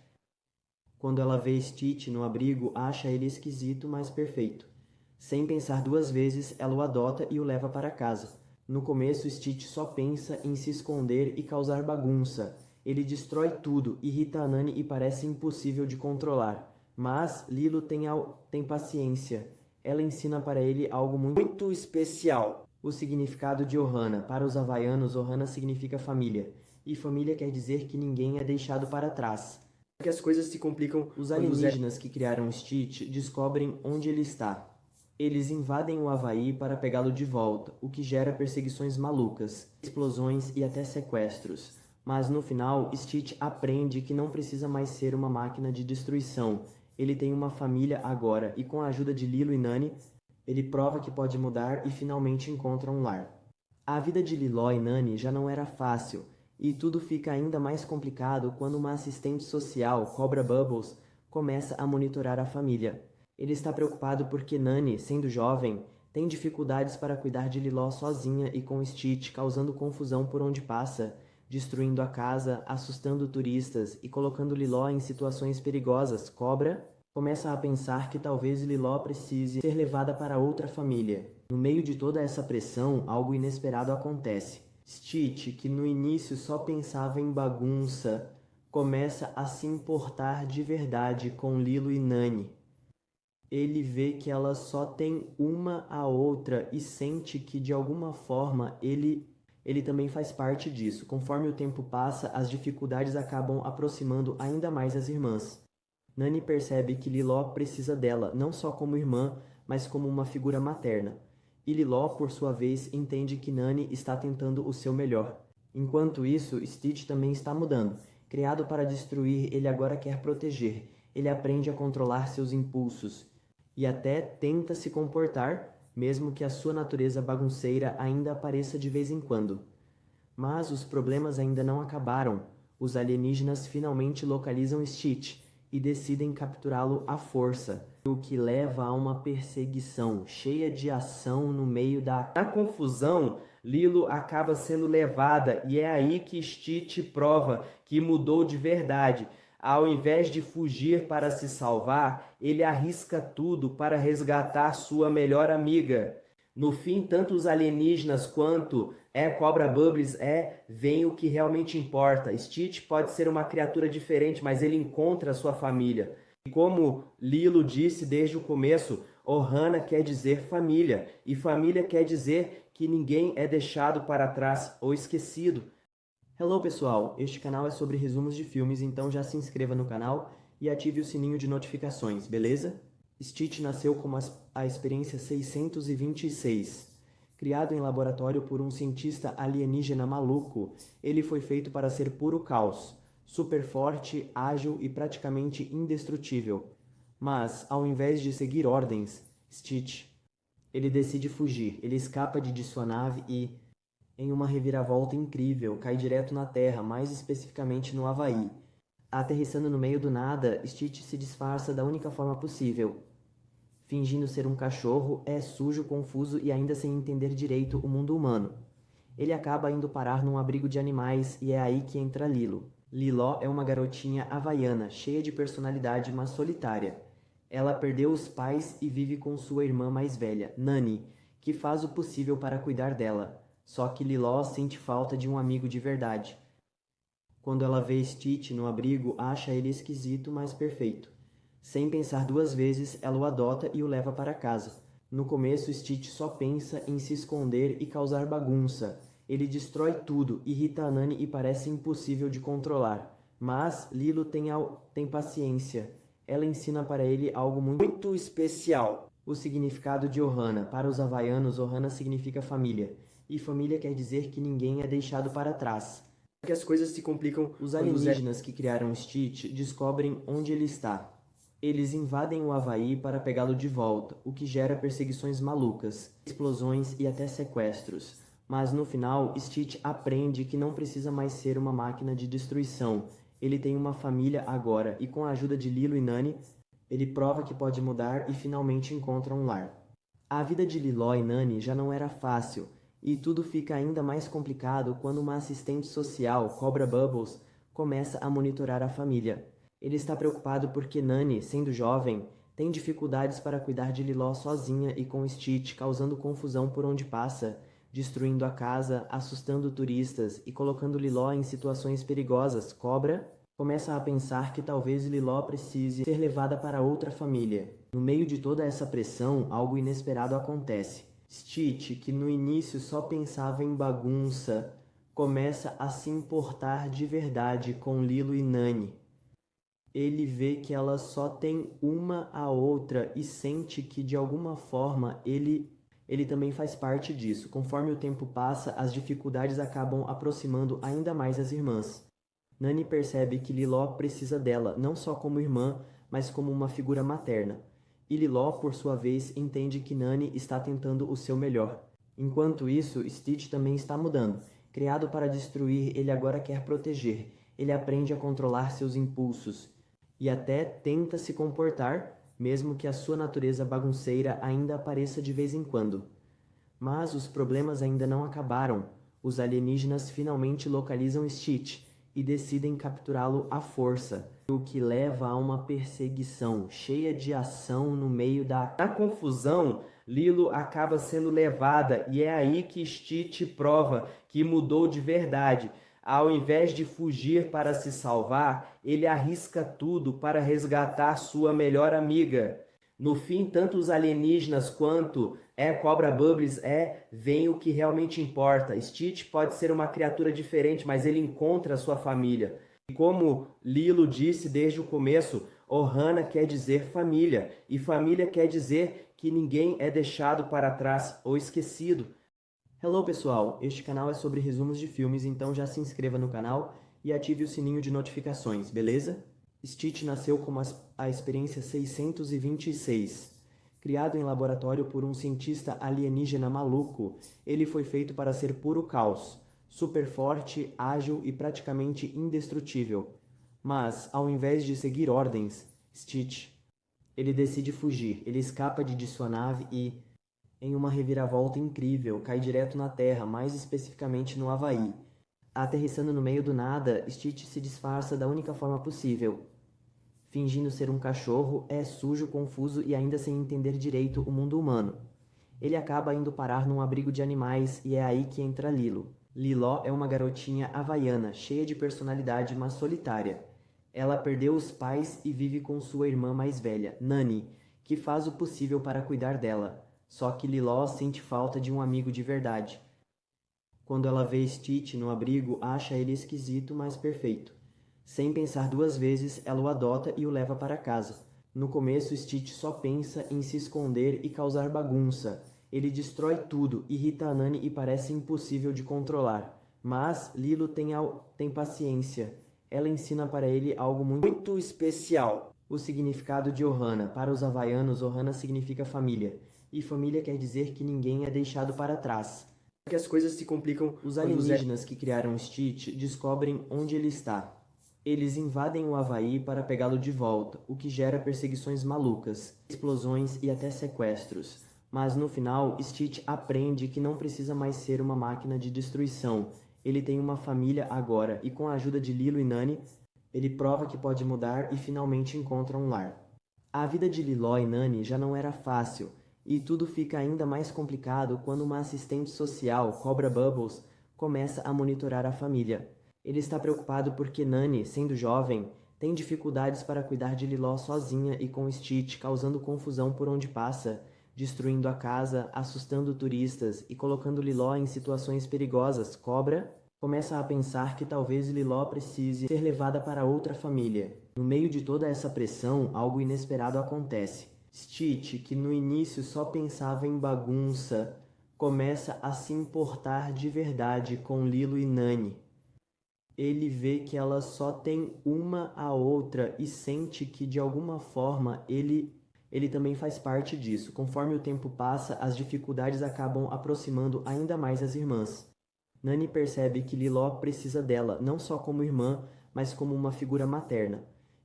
Quando ela vê Stitch no abrigo, acha ele esquisito, mas perfeito. Sem pensar duas vezes, ela o adota e o leva para casa. No começo, Stitch só pensa em se esconder e causar bagunça. Ele destrói tudo, irrita a Nani e parece impossível de controlar. Mas Lilo tem paciência. Ela ensina para ele algo muito especial. O significado de Ohana. Para os havaianos, Ohana significa família. E família quer dizer que ninguém é deixado para trás. Que as coisas se complicam. Os alienígenas que criaram Stitch descobrem onde ele está. Eles invadem o Havaí para pegá-lo de volta, o que gera perseguições malucas, explosões e até sequestros. Mas no final, Stitch aprende que não precisa mais ser uma máquina de destruição. Ele tem uma família agora e com a ajuda de Lilo e Nani, ele prova que pode mudar e finalmente encontra um lar. A vida de Liló e Nani já não era fácil, e tudo fica ainda mais complicado quando uma assistente social, Cobra Bubbles, começa a monitorar a família. Ele está preocupado porque Nani, sendo jovem, tem dificuldades para cuidar de Liló sozinha e com Stitch, causando confusão por onde passa, destruindo a casa, assustando turistas e colocando Liló em situações perigosas. Cobra começa a pensar que talvez Liló precise ser levada para outra família. No meio de toda essa pressão, algo inesperado acontece. Stitch, que no início só pensava em bagunça, começa a se importar de verdade com Lilo e Nani. Ele vê que ela só tem uma a outra e sente que de alguma forma ele também faz parte disso. Conforme o tempo passa, as dificuldades acabam aproximando ainda mais as irmãs. Nani percebe que Liló precisa dela, não só como irmã, mas como uma figura materna. E Liló, por sua vez, entende que Nani está tentando o seu melhor. Enquanto isso, Stitch também está mudando. Criado para destruir, ele agora quer proteger. Ele aprende a controlar seus impulsos e até tenta se comportar, mesmo que a sua natureza bagunceira ainda apareça de vez em quando. Mas os problemas ainda não acabaram. Os alienígenas finalmente localizam Stitch e decidem capturá-lo à força, o que leva a uma perseguição cheia de ação no meio da confusão. Lilo acaba sendo levada e é aí que Stitch prova que mudou de verdade. Ao invés de fugir para se salvar, ele arrisca tudo para resgatar sua melhor amiga. No fim, tanto os alienígenas quanto Cobra Bubbles veem o que realmente importa. Stitch pode ser uma criatura diferente, mas ele encontra a sua família. E como Lilo disse desde o começo, Ohana quer dizer família, e família quer dizer que ninguém é deixado para trás ou esquecido. Hello pessoal, este canal é sobre resumos de filmes, então já se inscreva no canal e ative o sininho de notificações, beleza? Stitch nasceu como a experiência 626. Criado em laboratório por um cientista alienígena maluco, ele foi feito para ser puro caos, super forte, ágil e praticamente indestrutível. Mas, ao invés de seguir ordens, Stitch, ele decide fugir. Ele escapa de sua nave e, em uma reviravolta incrível, cai direto na Terra, mais especificamente no Havaí. Aterrissando no meio do nada, Stitch se disfarça da única forma possível. Fingindo ser um cachorro, é sujo, confuso e ainda sem entender direito o mundo humano. Ele acaba indo parar num abrigo de animais e é aí que entra Lilo. Liló é uma garotinha havaiana, cheia de personalidade, mas solitária. Ela perdeu os pais e vive com sua irmã mais velha, Nani, que faz o possível para cuidar dela. Só que Liló sente falta de um amigo de verdade. Quando ela vê Stitch no abrigo, acha ele esquisito, mas perfeito. Sem pensar duas vezes, ela o adota e o leva para casa. No começo, Stitch só pensa em se esconder e causar bagunça. Ele destrói tudo, irrita a Nani e parece impossível de controlar. Mas Lilo tem paciência. Ela ensina para ele algo muito especial. O significado de Ohana. Para os havaianos, Ohana significa família. E família quer dizer que ninguém é deixado para trás. Que as coisas se complicam. Os alienígenas que criaram Stitch descobrem onde ele está. Eles invadem o Havaí para pegá-lo de volta, o que gera perseguições malucas, explosões e até sequestros. Mas no final, Stitch aprende que não precisa mais ser uma máquina de destruição. Ele tem uma família agora e com a ajuda de Lilo e Nani, ele prova que pode mudar e finalmente encontra um lar. A vida de Liló e Nani já não era fácil, e tudo fica ainda mais complicado quando uma assistente social, Cobra Bubbles, começa a monitorar a família. Ele está preocupado porque Nani, sendo jovem, tem dificuldades para cuidar de Liló sozinha e com Stitch, causando confusão por onde passa, destruindo a casa, assustando turistas e colocando Liló em situações perigosas. Cobra começa a pensar que talvez Liló precise ser levada para outra família. No meio de toda essa pressão, algo inesperado acontece. Stitch, que no início só pensava em bagunça, começa a se importar de verdade com Lilo e Nani. Ele vê que elas só têm uma a outra e sente que, de alguma forma, ele também faz parte disso. Conforme o tempo passa, as dificuldades acabam aproximando ainda mais as irmãs. Nani percebe que Liló precisa dela, não só como irmã, mas como uma figura materna. E Liló, por sua vez, entende que Nani está tentando o seu melhor. Enquanto isso, Stitch também está mudando. Criado para destruir, ele agora quer proteger. Ele aprende a controlar seus impulsos e até tenta se comportar, mesmo que a sua natureza bagunceira ainda apareça de vez em quando. Mas os problemas ainda não acabaram. Os alienígenas finalmente localizam Stitch e decidem capturá-lo à força, o que leva a uma perseguição cheia de ação no meio da... Na confusão, Lilo acaba sendo levada e é aí que Stitch prova que mudou de verdade. Ao invés de fugir para se salvar, ele arrisca tudo para resgatar sua melhor amiga. No fim, tanto os alienígenas quanto Cobra Bubbles veem o que realmente importa. Stitch pode ser uma criatura diferente, mas ele encontra a sua família. E como Lilo disse desde o começo, Ohana quer dizer família. E família quer dizer que ninguém é deixado para trás ou esquecido. Hello pessoal, este canal é sobre resumos de filmes, então já se inscreva no canal e ative o sininho de notificações, beleza? Stitch nasceu como a experiência 626. Criado em laboratório por um cientista alienígena maluco, ele foi feito para ser puro caos, super forte, ágil e praticamente indestrutível. Mas, ao invés de seguir ordens, Stitch, ele decide fugir. Ele escapa de sua nave e, em uma reviravolta incrível, cai direto na Terra, mais especificamente no Havaí. Aterrissando no meio do nada, Stitch se disfarça da única forma possível. Fingindo ser um cachorro, é sujo, confuso e ainda sem entender direito o mundo humano. Ele acaba indo parar num abrigo de animais e é aí que entra Lilo. Liló é uma garotinha havaiana, cheia de personalidade, mas solitária. Ela perdeu os pais e vive com sua irmã mais velha, Nani, que faz o possível para cuidar dela. Só que Liló sente falta de um amigo de verdade. Quando ela vê Stitch no abrigo, acha ele esquisito, mas perfeito. Sem pensar duas vezes, ela o adota e o leva para casa. No começo, Stitch só pensa em se esconder e causar bagunça. Ele destrói tudo, irrita a Nani e parece impossível de controlar. Mas Lilo tem paciência. Ela ensina para ele algo muito especial. O significado de Ohana. Para os havaianos, Ohana significa família. E família quer dizer que ninguém é deixado para trás. Que as coisas se complicam. Os alienígenas que criaram Stitch descobrem onde ele está. Eles invadem o Havaí para pegá-lo de volta, o que gera perseguições malucas, explosões e até sequestros. Mas no final, Stitch aprende que não precisa mais ser uma máquina de destruição. Ele tem uma família agora e com a ajuda de Lilo e Nani, ele prova que pode mudar e finalmente encontra um lar. A vida de Liló e Nani já não era fácil, e tudo fica ainda mais complicado quando uma assistente social, Cobra Bubbles, começa a monitorar a família. Ele está preocupado porque Nani, sendo jovem, tem dificuldades para cuidar de Liló sozinha e com Stitch, causando confusão por onde passa, destruindo a casa, assustando turistas e colocando Liló em situações perigosas. Cobra começa a pensar que talvez Liló precise ser levada para outra família. No meio de toda essa pressão, algo inesperado acontece. Stitch, que no início só pensava em bagunça, começa a se importar de verdade com Lilo e Nani. Ele vê que elas só têm uma a outra e sente que, de alguma forma, ele também faz parte disso. Conforme o tempo passa, as dificuldades acabam aproximando ainda mais as irmãs. Nani percebe que Liló precisa dela, não só como irmã, mas como uma figura materna.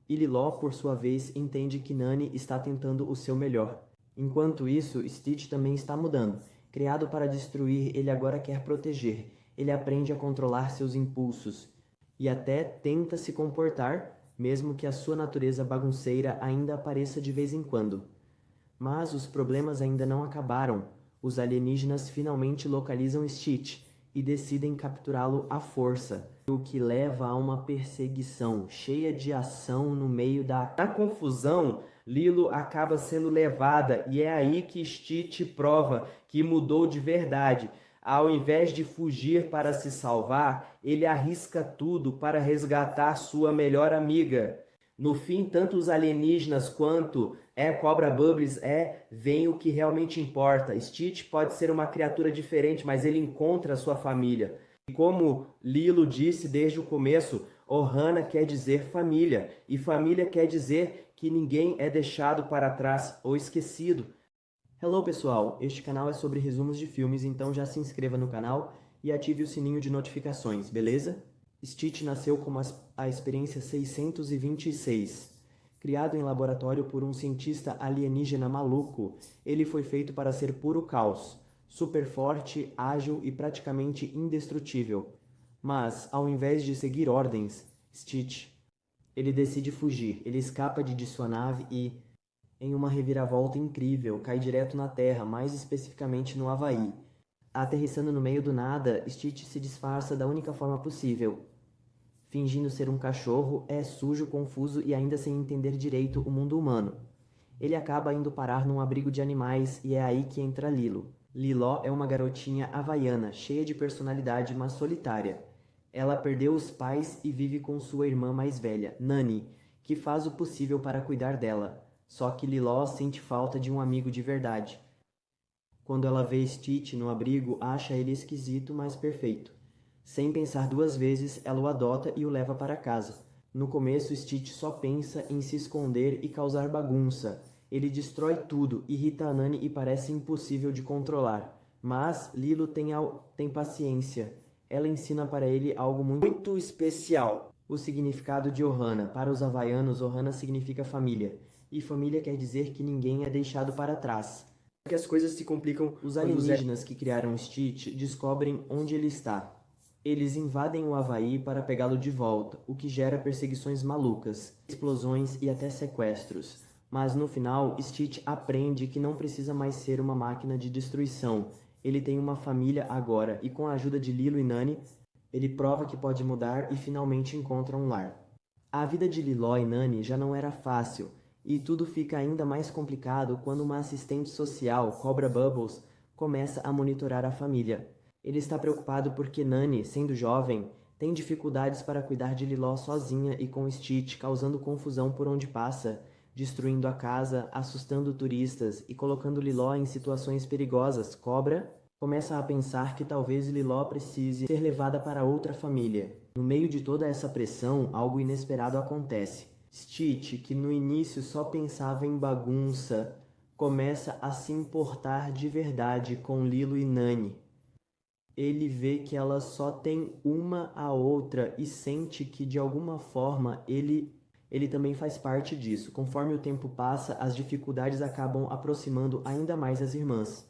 E Liló, por sua vez, entende que Nani está tentando o seu melhor. Enquanto isso, Stitch também está mudando. Criado para destruir, ele agora quer proteger. Ele aprende a controlar seus impulsos e até tenta se comportar, mesmo que a sua natureza bagunceira ainda apareça de vez em quando. Mas os problemas ainda não acabaram. Os alienígenas finalmente localizam Stitch e decidem capturá-lo à força, o que leva a uma perseguição cheia de ação no meio da... Na confusão, Lilo acaba sendo levada e é aí que Stitch prova que mudou de verdade. Ao invés de fugir para se salvar, ele arrisca tudo para resgatar sua melhor amiga. No fim, tanto os alienígenas quanto Cobra Bubbles veem o que realmente importa. Stitch pode ser uma criatura diferente, mas ele encontra a sua família. E como Lilo disse desde o começo, Ohana quer dizer família, e família quer dizer que ninguém é deixado para trás ou esquecido. Hello pessoal, este canal é sobre resumos de filmes, então já se inscreva no canal e ative o sininho de notificações, beleza? Stitch nasceu como a experiência 626. Criado em laboratório por um cientista alienígena maluco, ele foi feito para ser puro caos, super forte, ágil e praticamente indestrutível. Mas, ao invés de seguir ordens, Stitch, ele decide fugir. Ele escapa de sua nave e, em uma reviravolta incrível, cai direto na Terra, mais especificamente no Havaí. Aterrissando no meio do nada, Stitch se disfarça da única forma possível. Fingindo ser um cachorro, é sujo, confuso e ainda sem entender direito o mundo humano. Ele acaba indo parar num abrigo de animais e é aí que entra Lilo. Liló é uma garotinha havaiana, cheia de personalidade, mas solitária. Ela perdeu os pais e vive com sua irmã mais velha, Nani, que faz o possível para cuidar dela. Só que Liló sente falta de um amigo de verdade. Quando ela vê Stitch no abrigo, acha ele esquisito, mas perfeito. Sem pensar duas vezes, ela o adota e o leva para casa. No começo, Stitch só pensa em se esconder e causar bagunça. Ele destrói tudo, irrita a Nani e parece impossível de controlar. Mas Lilo tem paciência. Ela ensina para ele algo muito especial. O significado de Ohana. Para os havaianos, Ohana significa família. E família quer dizer que ninguém é deixado para trás. Que as coisas se complicam. Os alienígenas que criaram Stitch descobrem onde ele está. Eles invadem o Havaí para pegá-lo de volta, o que gera perseguições malucas, explosões e até sequestros. Mas no final, Stitch aprende que não precisa mais ser uma máquina de destruição. Ele tem uma família agora e com a ajuda de Lilo e Nani, ele prova que pode mudar e finalmente encontra um lar. A vida de Liló e Nani já não era fácil, e tudo fica ainda mais complicado quando uma assistente social, Cobra Bubbles, começa a monitorar a família. Ele está preocupado porque Nani, sendo jovem, tem dificuldades para cuidar de Liló sozinha e com Stitch, causando confusão por onde passa, destruindo a casa, assustando turistas e colocando Liló em situações perigosas. Cobra começa a pensar que talvez Liló precise ser levada para outra família. No meio de toda essa pressão, algo inesperado acontece. Stitch, que no início só pensava em bagunça, começa a se importar de verdade com Lilo e Nani. Ele vê que ela só tem uma a outra e sente que de alguma forma ele também faz parte disso. Conforme o tempo passa, as dificuldades acabam aproximando ainda mais as irmãs.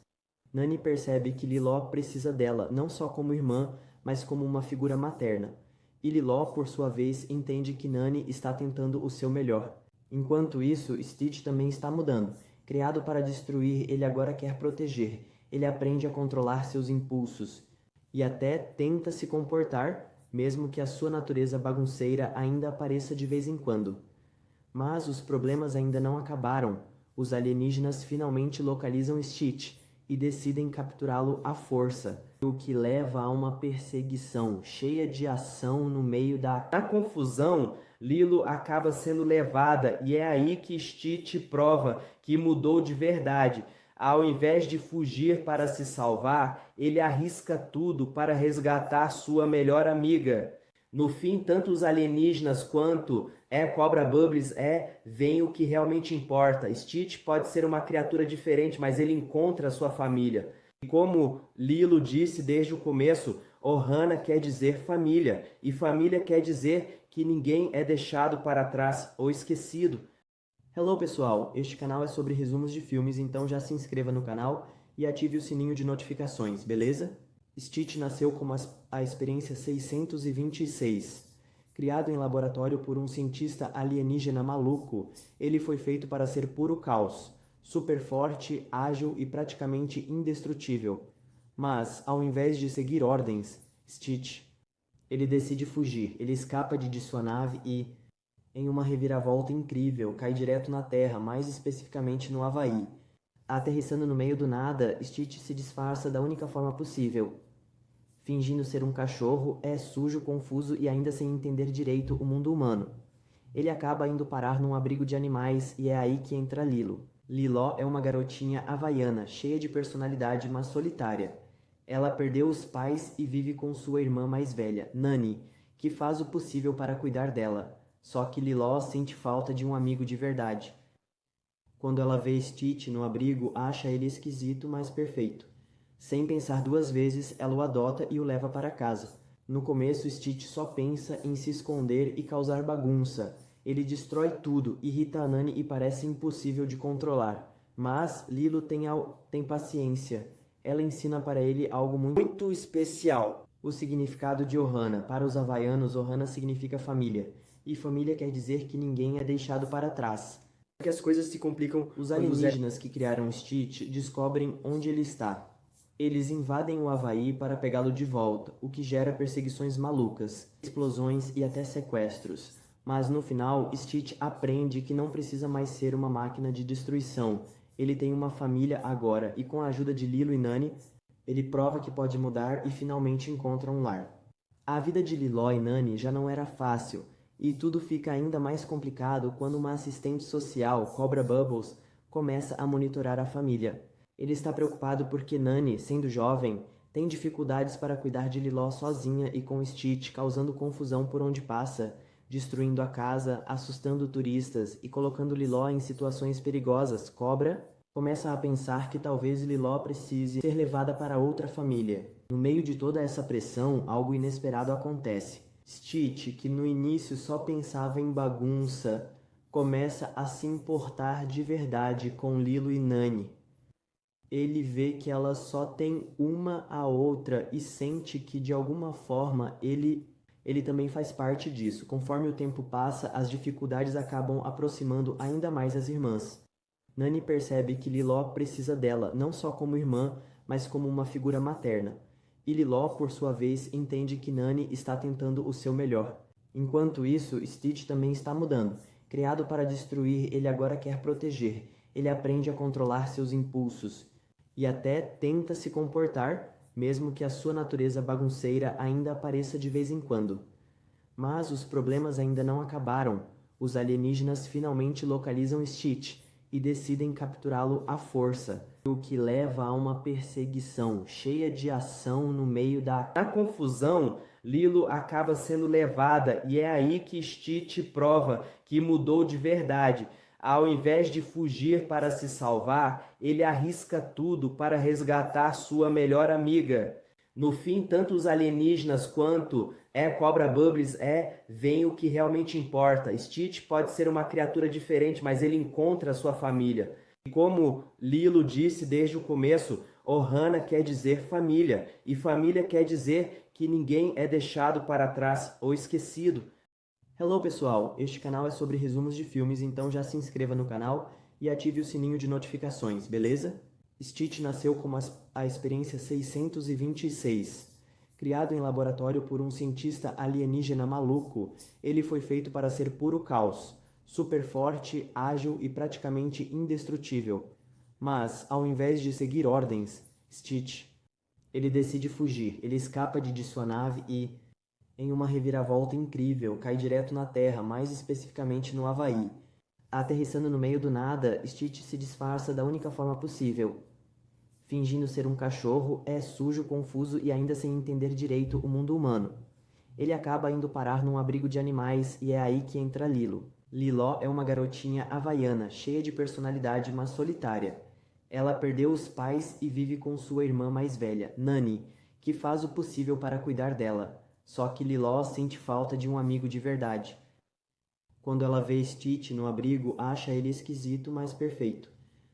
Nani percebe que Liló precisa dela, não só como irmã, mas como uma figura materna. E Liló, por sua vez, entende que Nani está tentando o seu melhor. Enquanto isso, Stitch também está mudando. Criado para destruir, ele agora quer proteger. Ele aprende a controlar seus impulsos e até tenta se comportar, mesmo que a sua natureza bagunceira ainda apareça de vez em quando. Mas os problemas ainda não acabaram. Os alienígenas finalmente localizam Stitch e decidem capturá-lo à força, o que leva a uma perseguição cheia de ação no meio da... Na confusão, Lilo acaba sendo levada e é aí que Stitch prova que mudou de verdade. Ao invés de fugir para se salvar, ele arrisca tudo para resgatar sua melhor amiga. No fim, tanto os alienígenas quanto Cobra Bubbles veem o que realmente importa. Stitch pode ser uma criatura diferente, mas ele encontra a sua família. E como Lilo disse desde o começo, Ohana quer dizer família, e família quer dizer que ninguém é deixado para trás ou esquecido. Hello pessoal, este canal é sobre resumos de filmes, então já se inscreva no canal e ative o sininho de notificações, beleza? Stitch nasceu como a experiência 626. Criado em laboratório por um cientista alienígena maluco, ele foi feito para ser puro caos, super forte, ágil e praticamente indestrutível. Mas, ao invés de seguir ordens, Stitch, ele decide fugir. Ele escapa de sua nave e, em uma reviravolta incrível, cai direto na Terra, mais especificamente no Havaí. Aterrissando no meio do nada, Stitch se disfarça da única forma possível. Fingindo ser um cachorro, é sujo, confuso e ainda sem entender direito o mundo humano. Ele acaba indo parar num abrigo de animais e é aí que entra Lilo. Liló é uma garotinha havaiana, cheia de personalidade, mas solitária. Ela perdeu os pais e vive com sua irmã mais velha, Nani, que faz o possível para cuidar dela. Só que Liló sente falta de um amigo de verdade. Quando ela vê Stitch no abrigo, acha ele esquisito, mas perfeito. Sem pensar duas vezes, ela o adota e o leva para casa. No começo, Stitch só pensa em se esconder e causar bagunça. Ele destrói tudo, irrita a Nani e parece impossível de controlar. Mas Lilo tem paciência. Ela ensina para ele algo muito especial. O significado de Ohana. Para os havaianos, Ohana significa família. E família quer dizer que ninguém é deixado para trás. Que as coisas se complicam. Os alienígenas que criaram Stitch descobrem onde ele está. Eles invadem o Havaí para pegá-lo de volta, o que gera perseguições malucas, explosões e até sequestros. Mas no final, Stitch aprende que não precisa mais ser uma máquina de destruição. Ele tem uma família agora e com a ajuda de Lilo e Nani, ele prova que pode mudar e finalmente encontra um lar. A vida de Liló e Nani já não era fácil, e tudo fica ainda mais complicado quando uma assistente social, Cobra Bubbles, começa a monitorar a família. Ele está preocupado porque Nani, sendo jovem, tem dificuldades para cuidar de Liló sozinha e com Stitch, causando confusão por onde passa, destruindo a casa, assustando turistas e colocando Liló em situações perigosas. Cobra começa a pensar que talvez Liló precise ser levada para outra família. No meio de toda essa pressão, algo inesperado acontece. Stitch, que no início só pensava em bagunça, começa a se importar de verdade com Lilo e Nani. Ele vê que elas só têm uma a outra e sente que, de alguma forma, ele também faz parte disso. Conforme o tempo passa, as dificuldades acabam aproximando ainda mais as irmãs. Nani percebe que Liló precisa dela, não só como irmã, mas como uma figura materna. E Liló, por sua vez, entende que Nani está tentando o seu melhor. Enquanto isso, Stitch também está mudando. Criado para destruir, ele agora quer proteger. Ele aprende a controlar seus impulsos e até tenta se comportar, mesmo que a sua natureza bagunceira ainda apareça de vez em quando. Mas os problemas ainda não acabaram. Os alienígenas finalmente localizam Stitch e decidem capturá-lo à força, o que leva a uma perseguição cheia de ação no meio da confusão. Lilo acaba sendo levada e é aí que Stitch prova que mudou de verdade. Ao invés de fugir para se salvar, ele arrisca tudo para resgatar sua melhor amiga. No fim, tanto os alienígenas quanto Cobra Bubbles veem o que realmente importa. Stitch pode ser uma criatura diferente, mas ele encontra a sua família. E como Lilo disse desde o começo, Ohana quer dizer família. E família quer dizer que ninguém é deixado para trás ou esquecido. Hello pessoal, este canal é sobre resumos de filmes, então já se inscreva no canal e ative o sininho de notificações, beleza? Stitch nasceu como a experiência 626. Criado em laboratório por um cientista alienígena maluco, ele foi feito para ser puro caos, super forte, ágil e praticamente indestrutível. Mas, ao invés de seguir ordens, Stitch, ele decide fugir. Ele escapa de sua nave e, em uma reviravolta incrível, cai direto na Terra, mais especificamente no Havaí. Aterrissando no meio do nada, Stitch se disfarça da única forma possível. Fingindo ser um cachorro, é sujo, confuso e ainda sem entender direito o mundo humano. Ele acaba indo parar num abrigo de animais e é aí que entra Lilo. Liló é uma garotinha havaiana, cheia de personalidade, mas solitária. Ela perdeu os pais e vive com sua irmã mais velha, Nani, que faz o possível para cuidar dela. Só que Liló sente falta de um amigo de verdade. Quando ela vê Stitch no abrigo, acha ele esquisito, mas perfeito.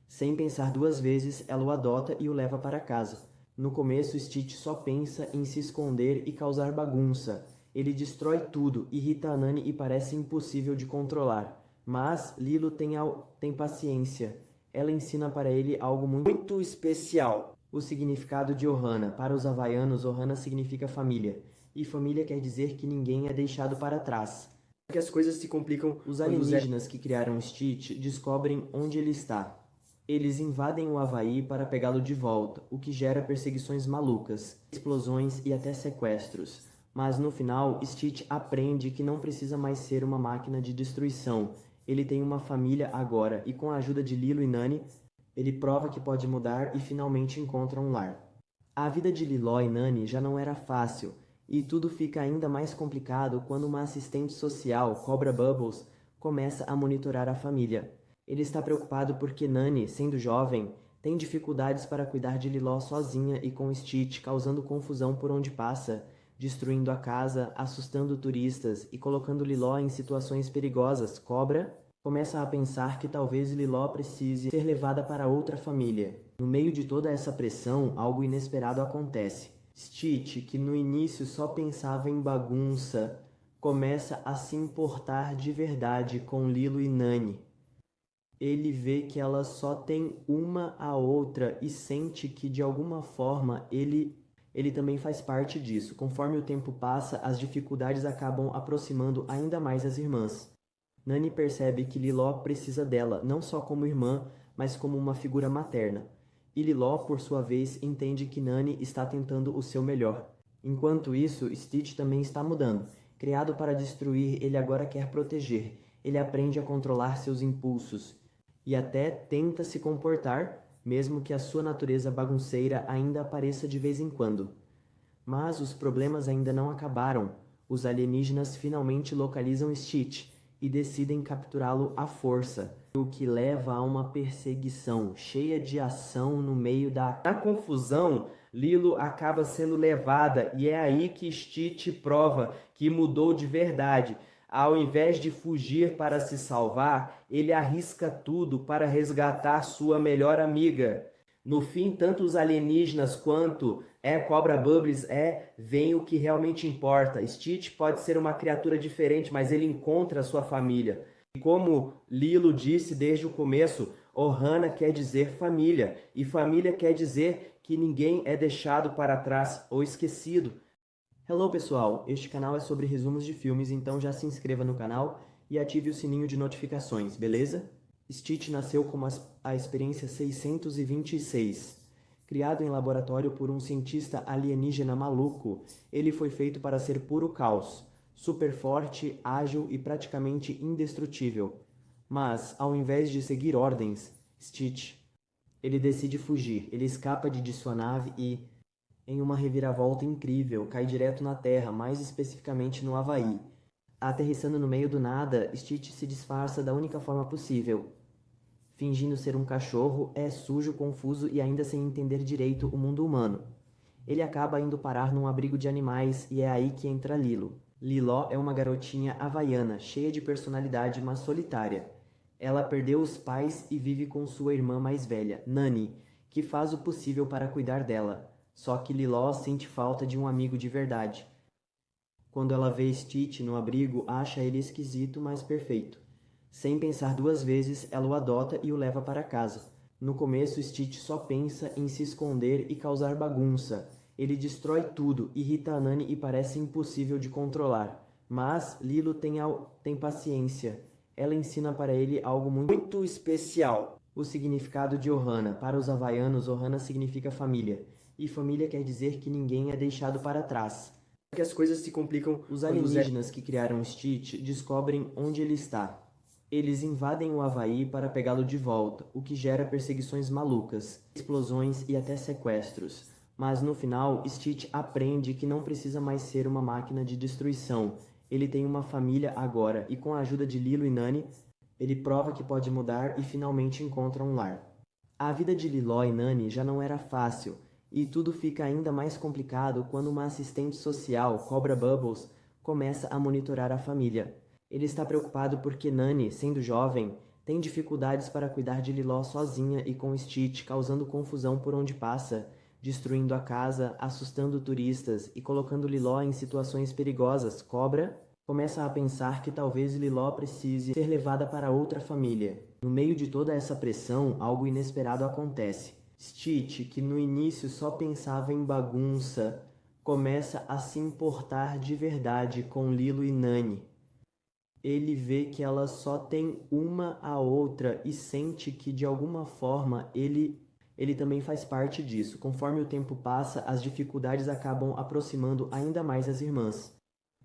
Sem pensar duas vezes, ela o adota e o leva para casa. No começo, Stitch só pensa em se esconder e causar bagunça. Ele destrói tudo, irrita a Nani e parece impossível de controlar. Mas Lilo tem paciência. Ela ensina para ele algo muito especial. O significado de Ohana. Para os havaianos, Ohana significa família, e família quer dizer que ninguém é deixado para trás. Que as coisas se complicam. Os alienígenas que criaram Stitch descobrem onde ele está. Eles invadem o Havaí para pegá-lo de volta, o que gera perseguições malucas, explosões e até sequestros. Mas no final, Stitch aprende que não precisa mais ser uma máquina de destruição. Ele tem uma família agora, e com a ajuda de Lilo e Nani, ele prova que pode mudar e finalmente encontra um lar. A vida de Liló e Nani já não era fácil, e tudo fica ainda mais complicado quando uma assistente social, Cobra Bubbles, começa a monitorar a família. Ele está preocupado porque Nani, sendo jovem, tem dificuldades para cuidar de Liló sozinha e com Stitch, causando confusão por onde passa, destruindo a casa, assustando turistas e colocando Liló em situações perigosas. Cobra começa a pensar que talvez Liló precise ser levada para outra família. No meio de toda essa pressão, algo inesperado acontece. Stitch, que no início só pensava em bagunça, começa a se importar de verdade com Lilo e Nani. Ele vê que elas só têm uma a outra e sente que de alguma forma ele também faz parte disso. Conforme o tempo passa, as dificuldades acabam aproximando ainda mais as irmãs. Nani percebe que Liló precisa dela, não só como irmã, mas como uma figura materna. E Liló, por sua vez, entende que Nani está tentando o seu melhor. Enquanto isso, Stitch também está mudando. Criado para destruir, ele agora quer proteger. Ele aprende a controlar seus impulsos e até tenta se comportar, mesmo que a sua natureza bagunceira ainda apareça de vez em quando. Mas os problemas ainda não acabaram. Os alienígenas finalmente localizam Stitch e decidem capturá-lo à força, o que leva a uma perseguição cheia de ação no meio da confusão. Lilo acaba sendo levada e é aí que Stitch prova que mudou de verdade. Ao invés de fugir para se salvar, ele arrisca tudo para resgatar sua melhor amiga. No fim, tanto os alienígenas quanto Cobra Bubbles veem o que realmente importa. Stitch pode ser uma criatura diferente, mas ele encontra a sua família. E como Lilo disse desde o começo, Ohana quer dizer família, e família quer dizer que ninguém é deixado para trás ou esquecido. Hello pessoal, este canal é sobre resumos de filmes, então já se inscreva no canal e ative o sininho de notificações, beleza? Stitch nasceu como a experiência 626. Criado em laboratório por um cientista alienígena maluco, ele foi feito para ser puro caos, super forte, ágil e praticamente indestrutível. Mas, ao invés de seguir ordens, Stitch, ele decide fugir. Ele escapa de sua nave e, em uma reviravolta incrível, cai direto na Terra, mais especificamente no Havaí. Aterrissando no meio do nada, Stitch se disfarça da única forma possível. Fingindo ser um cachorro, é sujo, confuso e ainda sem entender direito o mundo humano. Ele acaba indo parar num abrigo de animais e é aí que entra Lilo. Liló é uma garotinha havaiana, cheia de personalidade, mas solitária. Ela perdeu os pais e vive com sua irmã mais velha, Nani, que faz o possível para cuidar dela. Só que Liló sente falta de um amigo de verdade. Quando ela vê Stitch no abrigo, acha ele esquisito, mas perfeito. Sem pensar duas vezes, ela o adota e o leva para casa. No começo, Stitch só pensa em se esconder e causar bagunça. Ele destrói tudo, irrita a Nani e parece impossível de controlar. Mas Lilo tem paciência. Ela ensina para ele algo muito especial. O significado de Ohana. Para os havaianos, Ohana significa família. E família quer dizer que ninguém é deixado para trás. Que as coisas se complicam. Os alienígenas que criaram Stitch descobrem onde ele está. Eles invadem o Havaí para pegá-lo de volta, o que gera perseguições malucas, explosões e até sequestros. Mas no final, Stitch aprende que não precisa mais ser uma máquina de destruição. Ele tem uma família agora, e com a ajuda de Lilo e Nani, ele prova que pode mudar e finalmente encontra um lar. A vida de Liló e Nani já não era fácil, e tudo fica ainda mais complicado quando uma assistente social, Cobra Bubbles, começa a monitorar a família. Ele está preocupado porque Nani, sendo jovem, tem dificuldades para cuidar de Liló sozinha e com Stitch, causando confusão por onde passa, destruindo a casa, assustando turistas e colocando Liló em situações perigosas. Cobra começa a pensar que talvez Liló precise ser levada para outra família. No meio de toda essa pressão, algo inesperado acontece. Stitch, que no início só pensava em bagunça, começa a se importar de verdade com Lilo e Nani. Ele vê que ela só tem uma a outra e sente que de alguma forma ele também faz parte disso. Conforme o tempo passa, as dificuldades acabam aproximando ainda mais as irmãs.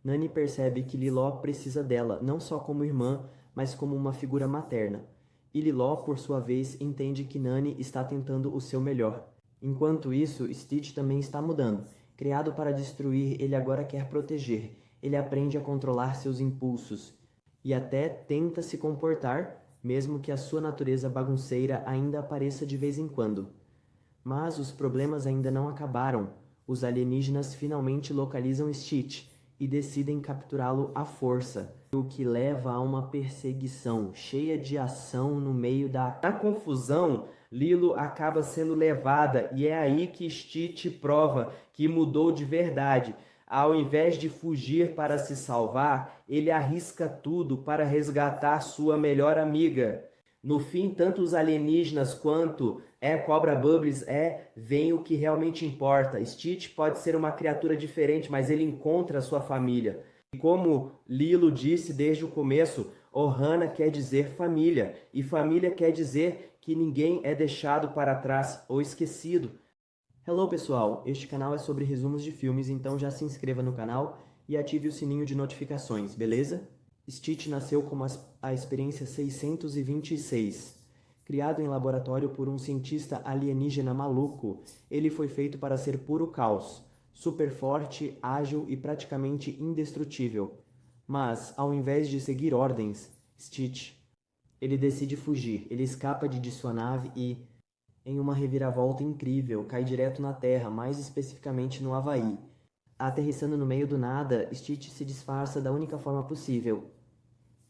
Nani percebe que Liló precisa dela, não só como irmã, mas como uma figura materna. E Liló, por sua vez, entende que Nani está tentando o seu melhor. Enquanto isso, Stitch também está mudando. Criado para destruir, ele agora quer proteger. Ele aprende a controlar seus impulsos e até tenta se comportar, mesmo que a sua natureza bagunceira ainda apareça de vez em quando. Mas os problemas ainda não acabaram. Os alienígenas finalmente localizam Stitch e decidem capturá-lo à força, o que leva a uma perseguição cheia de ação no meio da confusão. Lilo acaba sendo levada e é aí que Stitch prova que mudou de verdade. Ao invés de fugir para se salvar, ele arrisca tudo para resgatar sua melhor amiga. No fim, tanto os alienígenas quanto Cobra Bubbles veem o que realmente importa. Stitch pode ser uma criatura diferente, mas ele encontra sua família. E como Lilo disse desde o começo, Ohana quer dizer família, e família quer dizer que ninguém é deixado para trás ou esquecido. Hello pessoal, este canal é sobre resumos de filmes, então já se inscreva no canal e ative o sininho de notificações, beleza? Stitch nasceu como a experiência 626. Criado em laboratório por um cientista alienígena maluco, ele foi feito para ser puro caos, super forte, ágil e praticamente indestrutível. Mas, ao invés de seguir ordens, Stitch, ele decide fugir. Ele escapa de sua nave e, em uma reviravolta incrível, cai direto na Terra, mais especificamente no Havaí. Aterrissando no meio do nada, Stitch se disfarça da única forma possível.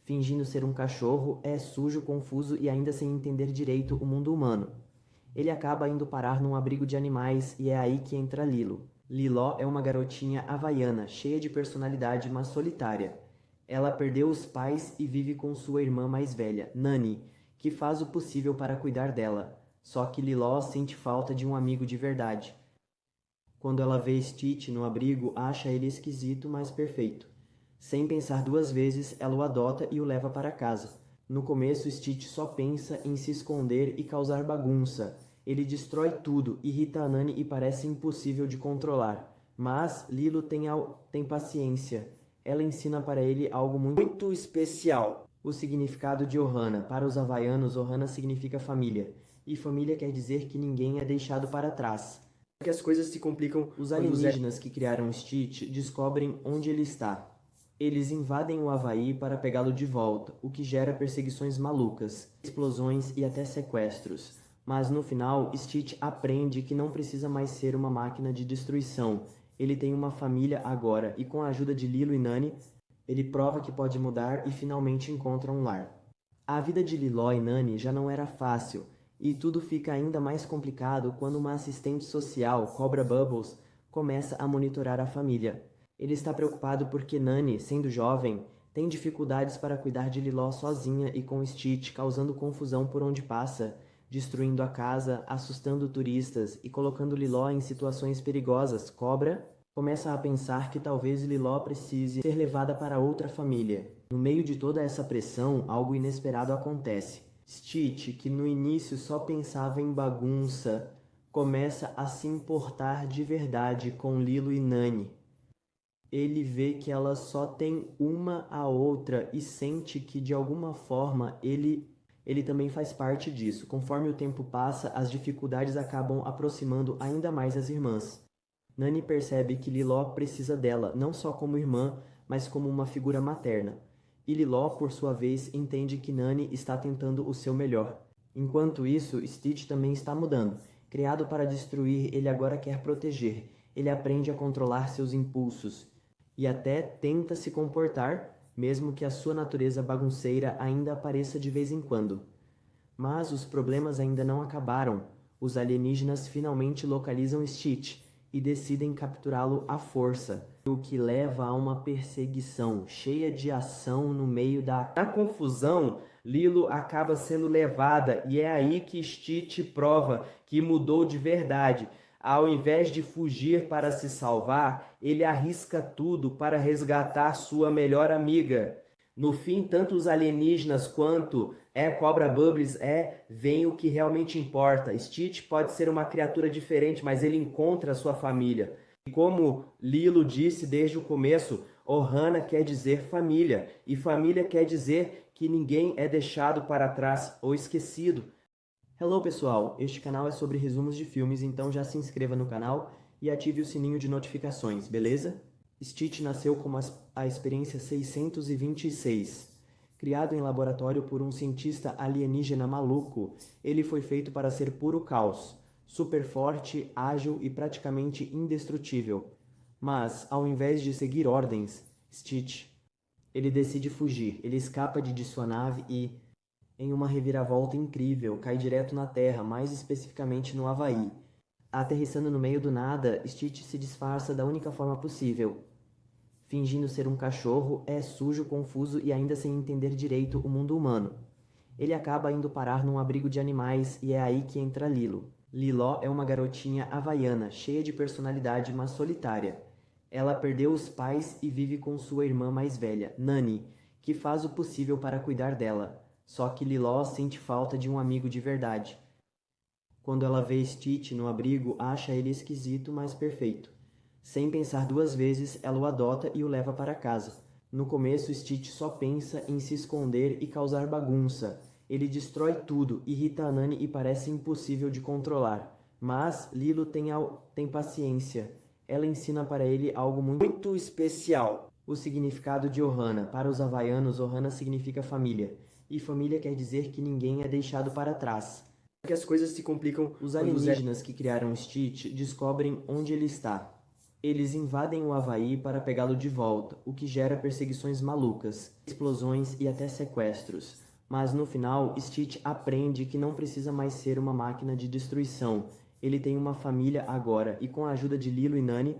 Fingindo ser um cachorro, é sujo, confuso e ainda sem entender direito o mundo humano. Ele acaba indo parar num abrigo de animais e é aí que entra Lilo. Liló é uma garotinha havaiana, cheia de personalidade, mas solitária. Ela perdeu os pais e vive com sua irmã mais velha, Nani, que faz o possível para cuidar dela. Só que Liló sente falta de um amigo de verdade. Quando ela vê Stitch no abrigo, acha ele esquisito, mas perfeito. Sem pensar duas vezes, ela o adota e o leva para casa. No começo, Stitch só pensa em se esconder e causar bagunça. Ele destrói tudo, irrita a Nani e parece impossível de controlar. Mas Lilo tem paciência. Ela ensina para ele algo muito especial. O significado de Ohana. Para os havaianos, Ohana significa família. E família quer dizer que ninguém é deixado para trás. Que as coisas se complicam. Os alienígenas que criaram Stitch descobrem onde ele está. Eles invadem o Havaí para pegá-lo de volta, o que gera perseguições malucas, explosões e até sequestros. Mas no final, Stitch aprende que não precisa mais ser uma máquina de destruição. Ele tem uma família agora e com a ajuda de Lilo e Nani, ele prova que pode mudar e finalmente encontra um lar. A vida de Liló e Nani já não era fácil, e tudo fica ainda mais complicado quando uma assistente social, Cobra Bubbles, começa a monitorar a família. Ele está preocupado porque Nani, sendo jovem, tem dificuldades para cuidar de Liló sozinha e com Stitch, causando confusão por onde passa, destruindo a casa, assustando turistas e colocando Liló em situações perigosas. Cobra começa a pensar que talvez Liló precise ser levada para outra família. No meio de toda essa pressão, algo inesperado acontece. Stitch, que no início só pensava em bagunça, começa a se importar de verdade com Lilo e Nani. Ele vê que ela só tem uma a outra e sente que de alguma forma ele também faz parte disso. Conforme o tempo passa, as dificuldades acabam aproximando ainda mais as irmãs. Nani percebe que Liló precisa dela, não só como irmã, mas como uma figura materna. E Liló, por sua vez, entende que Nani está tentando o seu melhor. Enquanto isso, Stitch também está mudando. Criado para destruir, ele agora quer proteger. Ele aprende a controlar seus impulsos e até tenta se comportar, mesmo que a sua natureza bagunceira ainda apareça de vez em quando. Mas os problemas ainda não acabaram. Os alienígenas finalmente localizam Stitch e decidem capturá-lo à força, o que leva a uma perseguição cheia de ação no meio da... Na confusão, Lilo acaba sendo levada e é aí que Stitch prova que mudou de verdade. Ao invés de fugir para se salvar, ele arrisca tudo para resgatar sua melhor amiga. No fim, tanto os alienígenas quanto Cobra Bubbles veem o que realmente importa. Stitch pode ser uma criatura diferente, mas ele encontra a sua família. E como Lilo disse desde o começo, Ohana quer dizer família, e família quer dizer que ninguém é deixado para trás ou esquecido. Hello pessoal, este canal é sobre resumos de filmes, então já se inscreva no canal e ative o sininho de notificações, beleza? Stitch nasceu como a experiência 626. Criado em laboratório por um cientista alienígena maluco, ele foi feito para ser puro caos, super forte, ágil e praticamente indestrutível. Mas, ao invés de seguir ordens, Stitch, ele decide fugir. Ele escapa de sua nave e, em uma reviravolta incrível, cai direto na Terra, mais especificamente no Havaí. Aterrissando no meio do nada, Stitch se disfarça da única forma possível. Fingindo ser um cachorro, é sujo, confuso e ainda sem entender direito o mundo humano. Ele acaba indo parar num abrigo de animais e é aí que entra Lilo. Liló é uma garotinha havaiana, cheia de personalidade, mas solitária. Ela perdeu os pais e vive com sua irmã mais velha, Nani, que faz o possível para cuidar dela. Só que Liló sente falta de um amigo de verdade. Quando ela vê Stitch no abrigo, acha ele esquisito, mas perfeito. Sem pensar duas vezes, ela o adota e o leva para casa. No começo, Stitch só pensa em se esconder e causar bagunça. Ele destrói tudo, irrita a Nani e parece impossível de controlar. Mas Lilo tem paciência. Ela ensina para ele algo muito especial. O significado de Ohana. Para os havaianos, Ohana significa família. E família quer dizer que ninguém é deixado para trás. Que as coisas se complicam. Os alienígenas que criaram Stitch descobrem onde ele está. Eles invadem o Havaí para pegá-lo de volta, o que gera perseguições malucas, explosões e até sequestros. Mas no final, Stitch aprende que não precisa mais ser uma máquina de destruição. Ele tem uma família agora, e com a ajuda de Lilo e Nani,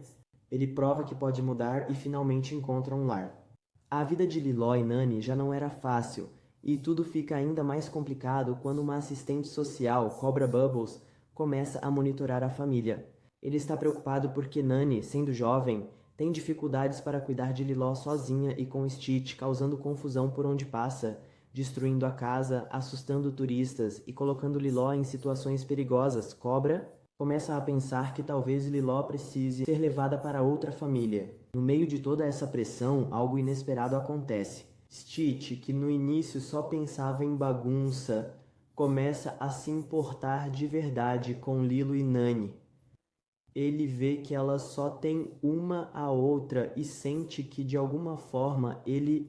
ele prova que pode mudar e finalmente encontra um lar. A vida de Liló e Nani já não era fácil, e tudo fica ainda mais complicado quando uma assistente social, Cobra Bubbles, começa a monitorar a família. Ele está preocupado porque Nani, sendo jovem, tem dificuldades para cuidar de Liló sozinha e com Stitch, causando confusão por onde passa, destruindo a casa, assustando turistas e colocando Liló em situações perigosas. Cobra começa a pensar que talvez Liló precise ser levada para outra família. No meio de toda essa pressão, algo inesperado acontece. Stitch, que no início só pensava em bagunça, começa a se importar de verdade com Lilo e Nani. Ele vê que elas só têm uma a outra e sente que, de alguma forma, ele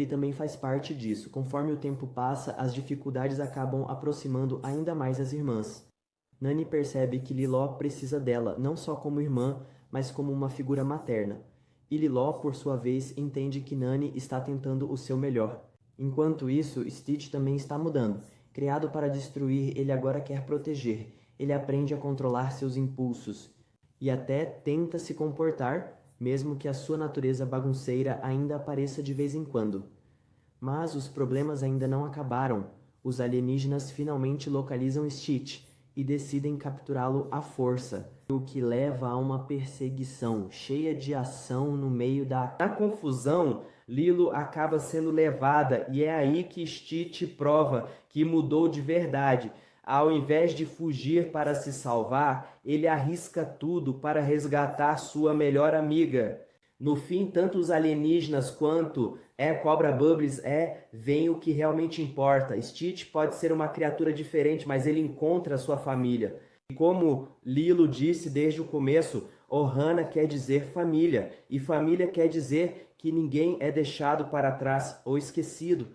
também faz parte disso. Conforme o tempo passa, as dificuldades acabam aproximando ainda mais as irmãs. Nani percebe que Liló precisa dela, não só como irmã, mas como uma figura materna. E Liló, por sua vez, entende que Nani está tentando o seu melhor. Enquanto isso, Stitch também está mudando. Criado para destruir, ele agora quer proteger. Ele aprende a controlar seus impulsos e até tenta se comportar, mesmo que a sua natureza bagunceira ainda apareça de vez em quando. Mas os problemas ainda não acabaram. Os alienígenas finalmente localizam Stitch e decidem capturá-lo à força, o que leva a uma perseguição cheia de ação no meio da... Na confusão, Lilo acaba sendo levada e é aí que Stitch prova que mudou de verdade. Ao invés de fugir para se salvar, ele arrisca tudo para resgatar sua melhor amiga. No fim, tanto os alienígenas quanto Cobra Bubbles veem o que realmente importa. Stitch pode ser uma criatura diferente, mas ele encontra a sua família. E como Lilo disse desde o começo, Ohana quer dizer família, e família quer dizer que ninguém é deixado para trás ou esquecido.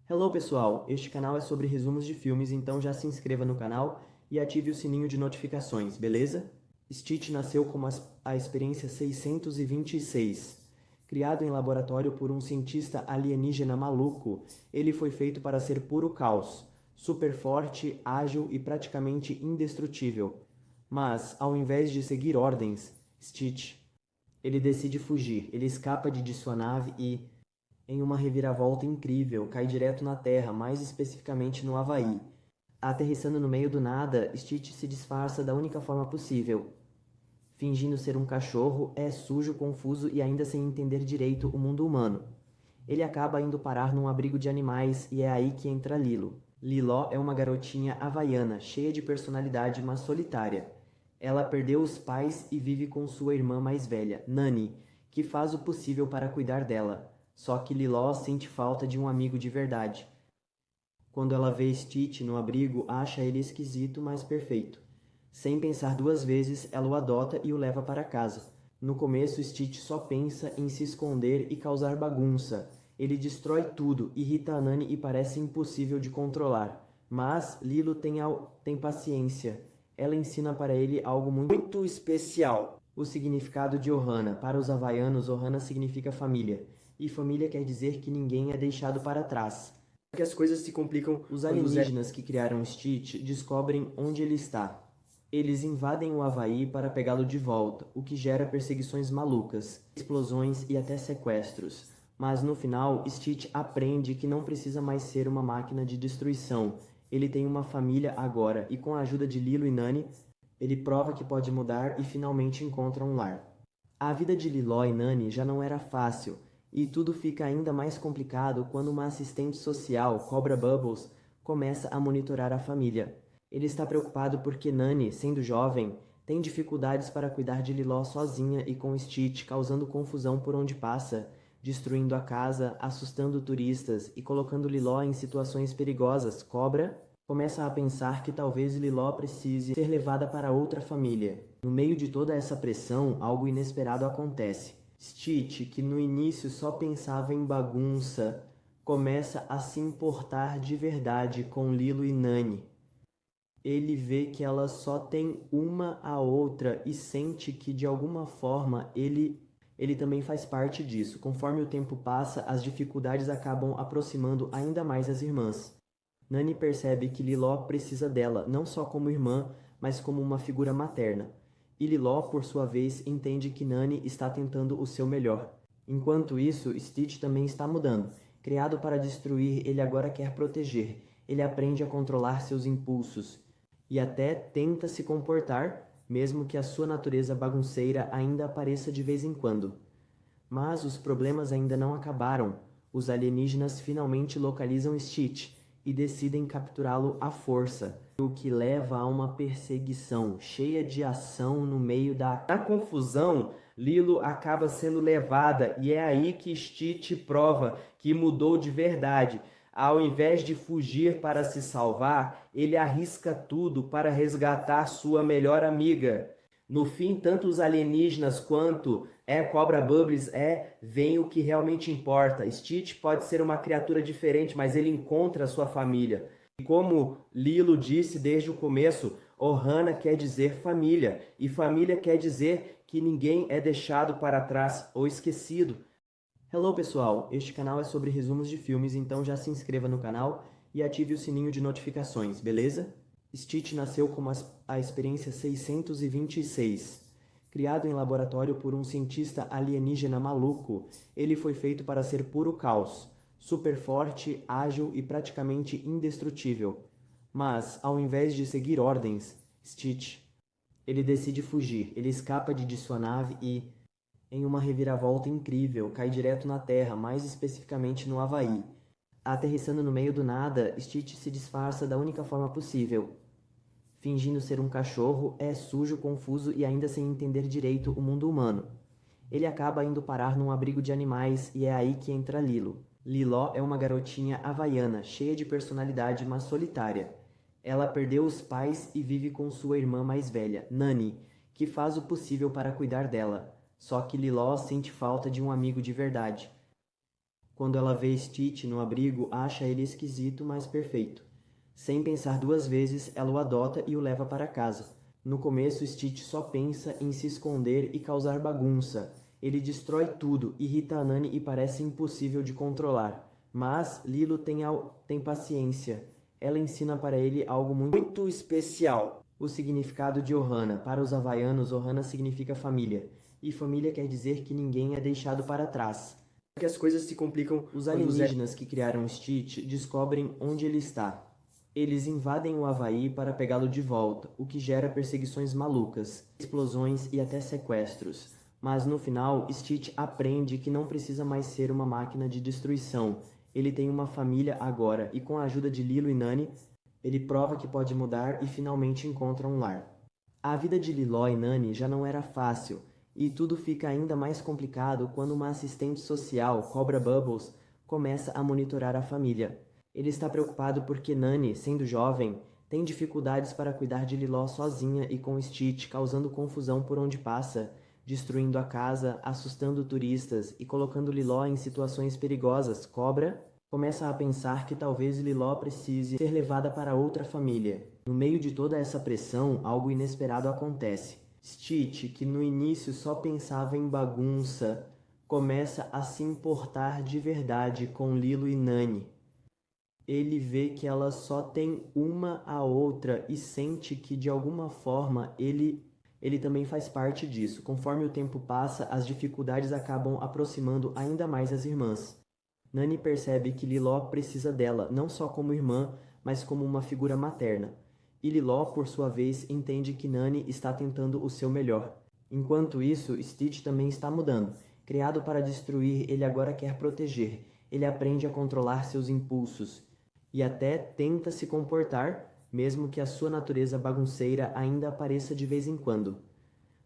Hello pessoal, este canal é sobre resumos de filmes, então já se inscreva no canal e ative o sininho de notificações, beleza? Stitch nasceu como a experiência 626. Criado em laboratório por um cientista alienígena maluco, ele foi feito para ser puro caos, super forte, ágil e praticamente indestrutível. Mas, ao invés de seguir ordens, Stitch, Ele decide fugir. Ele escapa de sua nave e, em uma reviravolta incrível, cai direto na Terra, mais especificamente no Havaí. Aterrissando no meio do nada, Stitch se disfarça da única forma possível. Fingindo ser um cachorro, é sujo, confuso e ainda sem entender direito o mundo humano. Ele acaba indo parar num abrigo de animais e é aí que entra Lilo. Liló é uma garotinha havaiana, cheia de personalidade, mas solitária. Ela perdeu os pais e vive com sua irmã mais velha, Nani, que faz o possível para cuidar dela. Só que Liló sente falta de um amigo de verdade. Quando ela vê Stitch no abrigo, acha ele esquisito, mas perfeito. Sem pensar duas vezes, ela o adota e o leva para casa. No começo, Stitch só pensa em se esconder e causar bagunça. Ele destrói tudo, irrita a Nani e parece impossível de controlar. Mas Lilo tem paciência. Ela ensina para ele algo muito especial. O significado de Ohana. Para os havaianos, Ohana significa família. E família quer dizer que ninguém é deixado para trás. Que as coisas se complicam. Os alienígenas que criaram Stitch descobrem onde ele está. Eles invadem o Havaí para pegá-lo de volta, o que gera perseguições malucas, explosões e até sequestros. Mas no final, Stitch aprende que não precisa mais ser uma máquina de destruição. Ele tem uma família agora e com a ajuda de Lilo e Nani, ele prova que pode mudar e finalmente encontra um lar. A vida de Liló e Nani já não era fácil, e tudo fica ainda mais complicado quando uma assistente social, Cobra Bubbles, começa a monitorar a família. Ele está preocupado porque Nani, sendo jovem, tem dificuldades para cuidar de Liló sozinha e com Stitch, causando confusão por onde passa, destruindo a casa, assustando turistas e colocando Liló em situações perigosas. Cobra começa a pensar que talvez Liló precise ser levada para outra família. No meio de toda essa pressão, algo inesperado acontece. Stitch, que no início só pensava em bagunça, começa a se importar de verdade com Lilo e Nani. Ele vê que ela só tem uma a outra e sente que de alguma forma ele também faz parte disso. Conforme o tempo passa, as dificuldades acabam aproximando ainda mais as irmãs. Nani percebe que Liló precisa dela, não só como irmã, mas como uma figura materna. E Liló, por sua vez, entende que Nani está tentando o seu melhor. Enquanto isso, Stitch também está mudando. Criado para destruir, ele agora quer proteger. Ele aprende a controlar seus impulsos e até tenta se comportar, mesmo que a sua natureza bagunceira ainda apareça de vez em quando. Mas os problemas ainda não acabaram. Os alienígenas finalmente localizam Stitch e decidem capturá-lo à força, o que leva a uma perseguição cheia de ação no meio da confusão. Lilo acaba sendo levada e é aí que Stitch prova que mudou de verdade. Ao invés de fugir para se salvar, ele arrisca tudo para resgatar sua melhor amiga. No fim, tanto os alienígenas quanto Cobra Bubbles veem o que realmente importa. Stitch pode ser uma criatura diferente, mas ele encontra sua família. E como Lilo disse desde o começo, Ohana quer dizer família, e família quer dizer que ninguém é deixado para trás ou esquecido. Hello pessoal, este canal é sobre resumos de filmes, então já se inscreva no canal e ative o sininho de notificações, beleza? Stitch nasceu como a experiência 626. Criado em laboratório por um cientista alienígena maluco, ele foi feito para ser puro caos, super forte, ágil e praticamente indestrutível. Mas, ao invés de seguir ordens, Stitch, ele decide fugir. Ele escapa de sua nave e, em uma reviravolta incrível, cai direto na Terra, mais especificamente no Havaí. Aterrissando no meio do nada, Stitch se disfarça da única forma possível. Fingindo ser um cachorro, é sujo, confuso e ainda sem entender direito o mundo humano. Ele acaba indo parar num abrigo de animais e é aí que entra Lilo. Liló é uma garotinha havaiana, cheia de personalidade, mas solitária. Ela perdeu os pais e vive com sua irmã mais velha, Nani, que faz o possível para cuidar dela. Só que Liló sente falta de um amigo de verdade. Quando ela vê Stitch no abrigo, acha ele esquisito, mas perfeito. Sem pensar duas vezes, ela o adota e o leva para casa. No começo, Stitch só pensa em se esconder e causar bagunça. Ele destrói tudo, irrita a Nani e parece impossível de controlar. Mas Lilo tem paciência. Ela ensina para ele algo muito especial. O significado de Ohana. Para os havaianos, Ohana significa família. e família quer dizer que ninguém é deixado para trás. Que as coisas se complicam. Os alienígenas que criaram Stitch descobrem onde ele está. Eles invadem o Havaí para pegá-lo de volta, o que gera perseguições malucas, explosões e até sequestros. Mas no final, Stitch aprende que não precisa mais ser uma máquina de destruição. Ele tem uma família agora e com a ajuda de Lilo e Nani, ele prova que pode mudar e finalmente encontra um lar. A vida de Liló e Nani já não era fácil, e tudo fica ainda mais complicado quando uma assistente social, Cobra Bubbles, começa a monitorar a família. Ele está preocupado porque Nani, sendo jovem, tem dificuldades para cuidar de Liló sozinha e com Stitch, causando confusão por onde passa, destruindo a casa, assustando turistas e colocando Liló em situações perigosas. Cobra começa a pensar que talvez Liló precise ser levada para outra família. No meio de toda essa pressão, algo inesperado acontece. Stitch, que no início só pensava em bagunça, começa a se importar de verdade com Lilo e Nani. Ele vê que elas só têm uma a outra e sente que de alguma forma ele também faz parte disso. Conforme o tempo passa, as dificuldades acabam aproximando ainda mais as irmãs. Nani percebe que Liló precisa dela, não só como irmã, mas como uma figura materna. E Liló, por sua vez, entende que Nani está tentando o seu melhor. Enquanto isso, Stitch também está mudando. Criado para destruir, ele agora quer proteger. Ele aprende a controlar seus impulsos e até tenta se comportar, mesmo que a sua natureza bagunceira ainda apareça de vez em quando.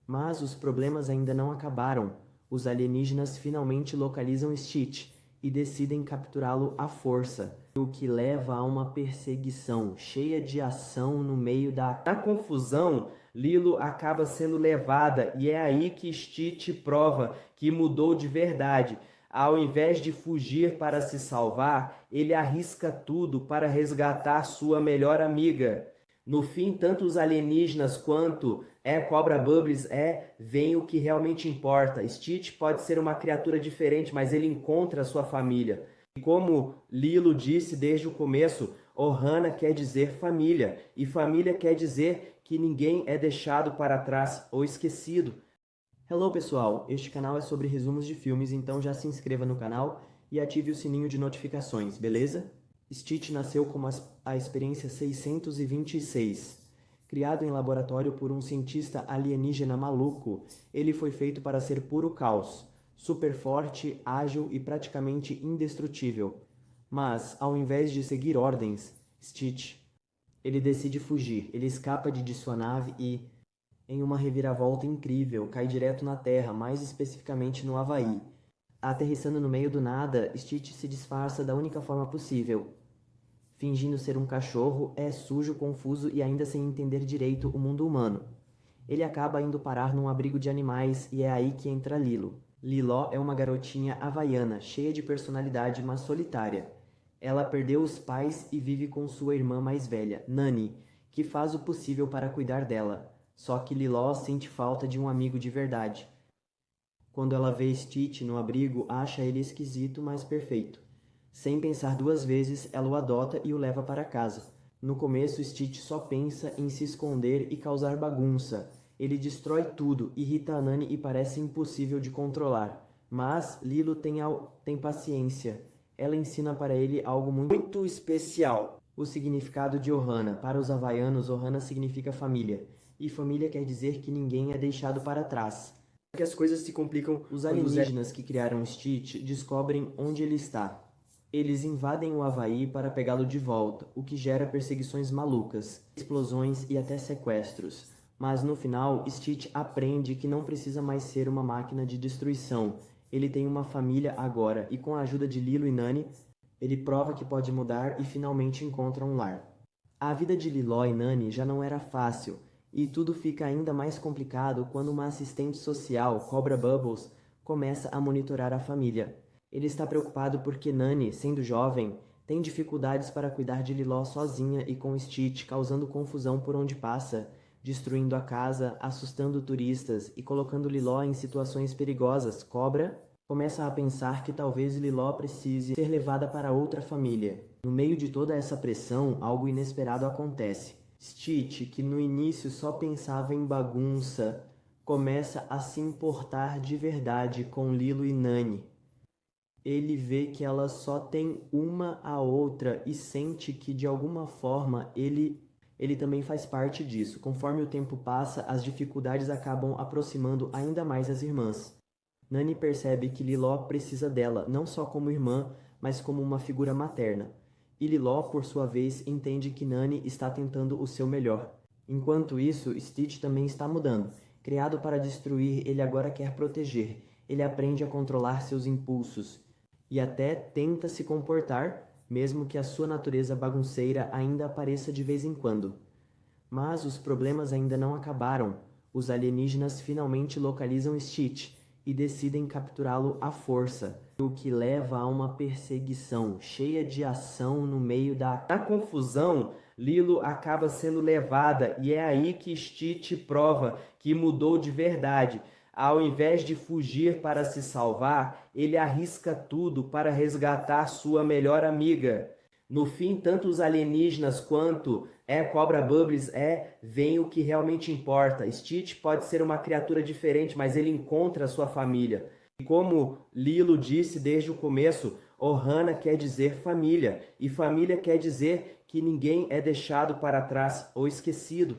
Mas os problemas ainda não acabaram. Os alienígenas finalmente localizam Stitch e decidem capturá-lo à força, o que leva a uma perseguição cheia de ação no meio da confusão. Lilo acaba sendo levada e é aí que Stitch prova que mudou de verdade. Ao invés de fugir para se salvar, ele arrisca tudo para resgatar sua melhor amiga. No fim, tanto os alienígenas quanto Cobra Bubbles veem o que realmente importa. Stitch pode ser uma criatura diferente, mas ele encontra a sua família. E como Lilo disse desde o começo, Ohana quer dizer família, e família quer dizer que ninguém é deixado para trás ou esquecido. Hello pessoal, este canal é sobre resumos de filmes, então já se inscreva no canal e ative o sininho de notificações, beleza? Stitch nasceu como a experiência 626. Criado em laboratório por um cientista alienígena maluco, ele foi feito para ser puro caos, super forte, ágil e praticamente indestrutível. Mas, ao invés de seguir ordens, Stitch, ele decide fugir. Ele escapa de sua nave e, em uma reviravolta incrível, cai direto na Terra, mais especificamente no Havaí. Aterrissando no meio do nada, Stitch se disfarça da única forma possível. Fingindo ser um cachorro, é sujo, confuso e ainda sem entender direito o mundo humano. Ele acaba indo parar num abrigo de animais e é aí que entra Lilo. Liló é uma garotinha havaiana, cheia de personalidade, mas solitária. Ela perdeu os pais e vive com sua irmã mais velha, Nani, que faz o possível para cuidar dela. Só que Liló sente falta de um amigo de verdade. Quando ela vê Stitch no abrigo, acha ele esquisito, mas perfeito. Sem pensar duas vezes, ela o adota e o leva para casa. No começo, Stitch só pensa em se esconder e causar bagunça. Ele destrói tudo, irrita a Nani e parece impossível de controlar. Mas Lilo tem paciência. Ela ensina para ele algo muito especial. O significado de Ohana. Para os havaianos, Ohana significa família. E família quer dizer que ninguém é deixado para trás. Que as coisas se complicam. Os alienígenas que criaram Stitch descobrem onde ele está. Eles invadem o Havaí para pegá-lo de volta, o que gera perseguições malucas, explosões e até sequestros. Mas no final, Stitch aprende que não precisa mais ser uma máquina de destruição. Ele tem uma família agora e com a ajuda de Lilo e Nani, ele prova que pode mudar e finalmente encontra um lar. A vida de Liló e Nani já não era fácil, e tudo fica ainda mais complicado quando uma assistente social, Cobra Bubbles, começa a monitorar a família. Ele está preocupado porque Nani, sendo jovem, tem dificuldades para cuidar de Liló sozinha e com Stitch, causando confusão por onde passa, destruindo a casa, assustando turistas e colocando Liló em situações perigosas. Cobra começa a pensar que talvez Liló precise ser levada para outra família. No meio de toda essa pressão, algo inesperado acontece. Stitch, que no início só pensava em bagunça, começa a se importar de verdade com Lilo e Nani. Ele vê que elas só têm uma a outra e sente que, de alguma forma, ele também faz parte disso. Conforme o tempo passa, as dificuldades acabam aproximando ainda mais as irmãs. Nani percebe que Liló precisa dela, não só como irmã, mas como uma figura materna. E Liló, por sua vez, entende que Nani está tentando o seu melhor. Enquanto isso, Stitch também está mudando. Criado para destruir, ele agora quer proteger. Ele aprende a controlar seus impulsos e até tenta se comportar, mesmo que a sua natureza bagunceira ainda apareça de vez em quando. Mas os problemas ainda não acabaram. Os alienígenas finalmente localizam Stitch e decidem capturá-lo à força, o que leva a uma perseguição cheia de ação no meio da... Na confusão, Lilo acaba sendo levada e é aí que Stitch prova que mudou de verdade. Ao invés de fugir para se salvar, ele arrisca tudo para resgatar sua melhor amiga. No fim, tanto os alienígenas quanto Cobra Bubbles veem o que realmente importa. Stitch pode ser uma criatura diferente, mas ele encontra a sua família. E como Lilo disse desde o começo, Ohana quer dizer família. E família quer dizer que ninguém é deixado para trás ou esquecido.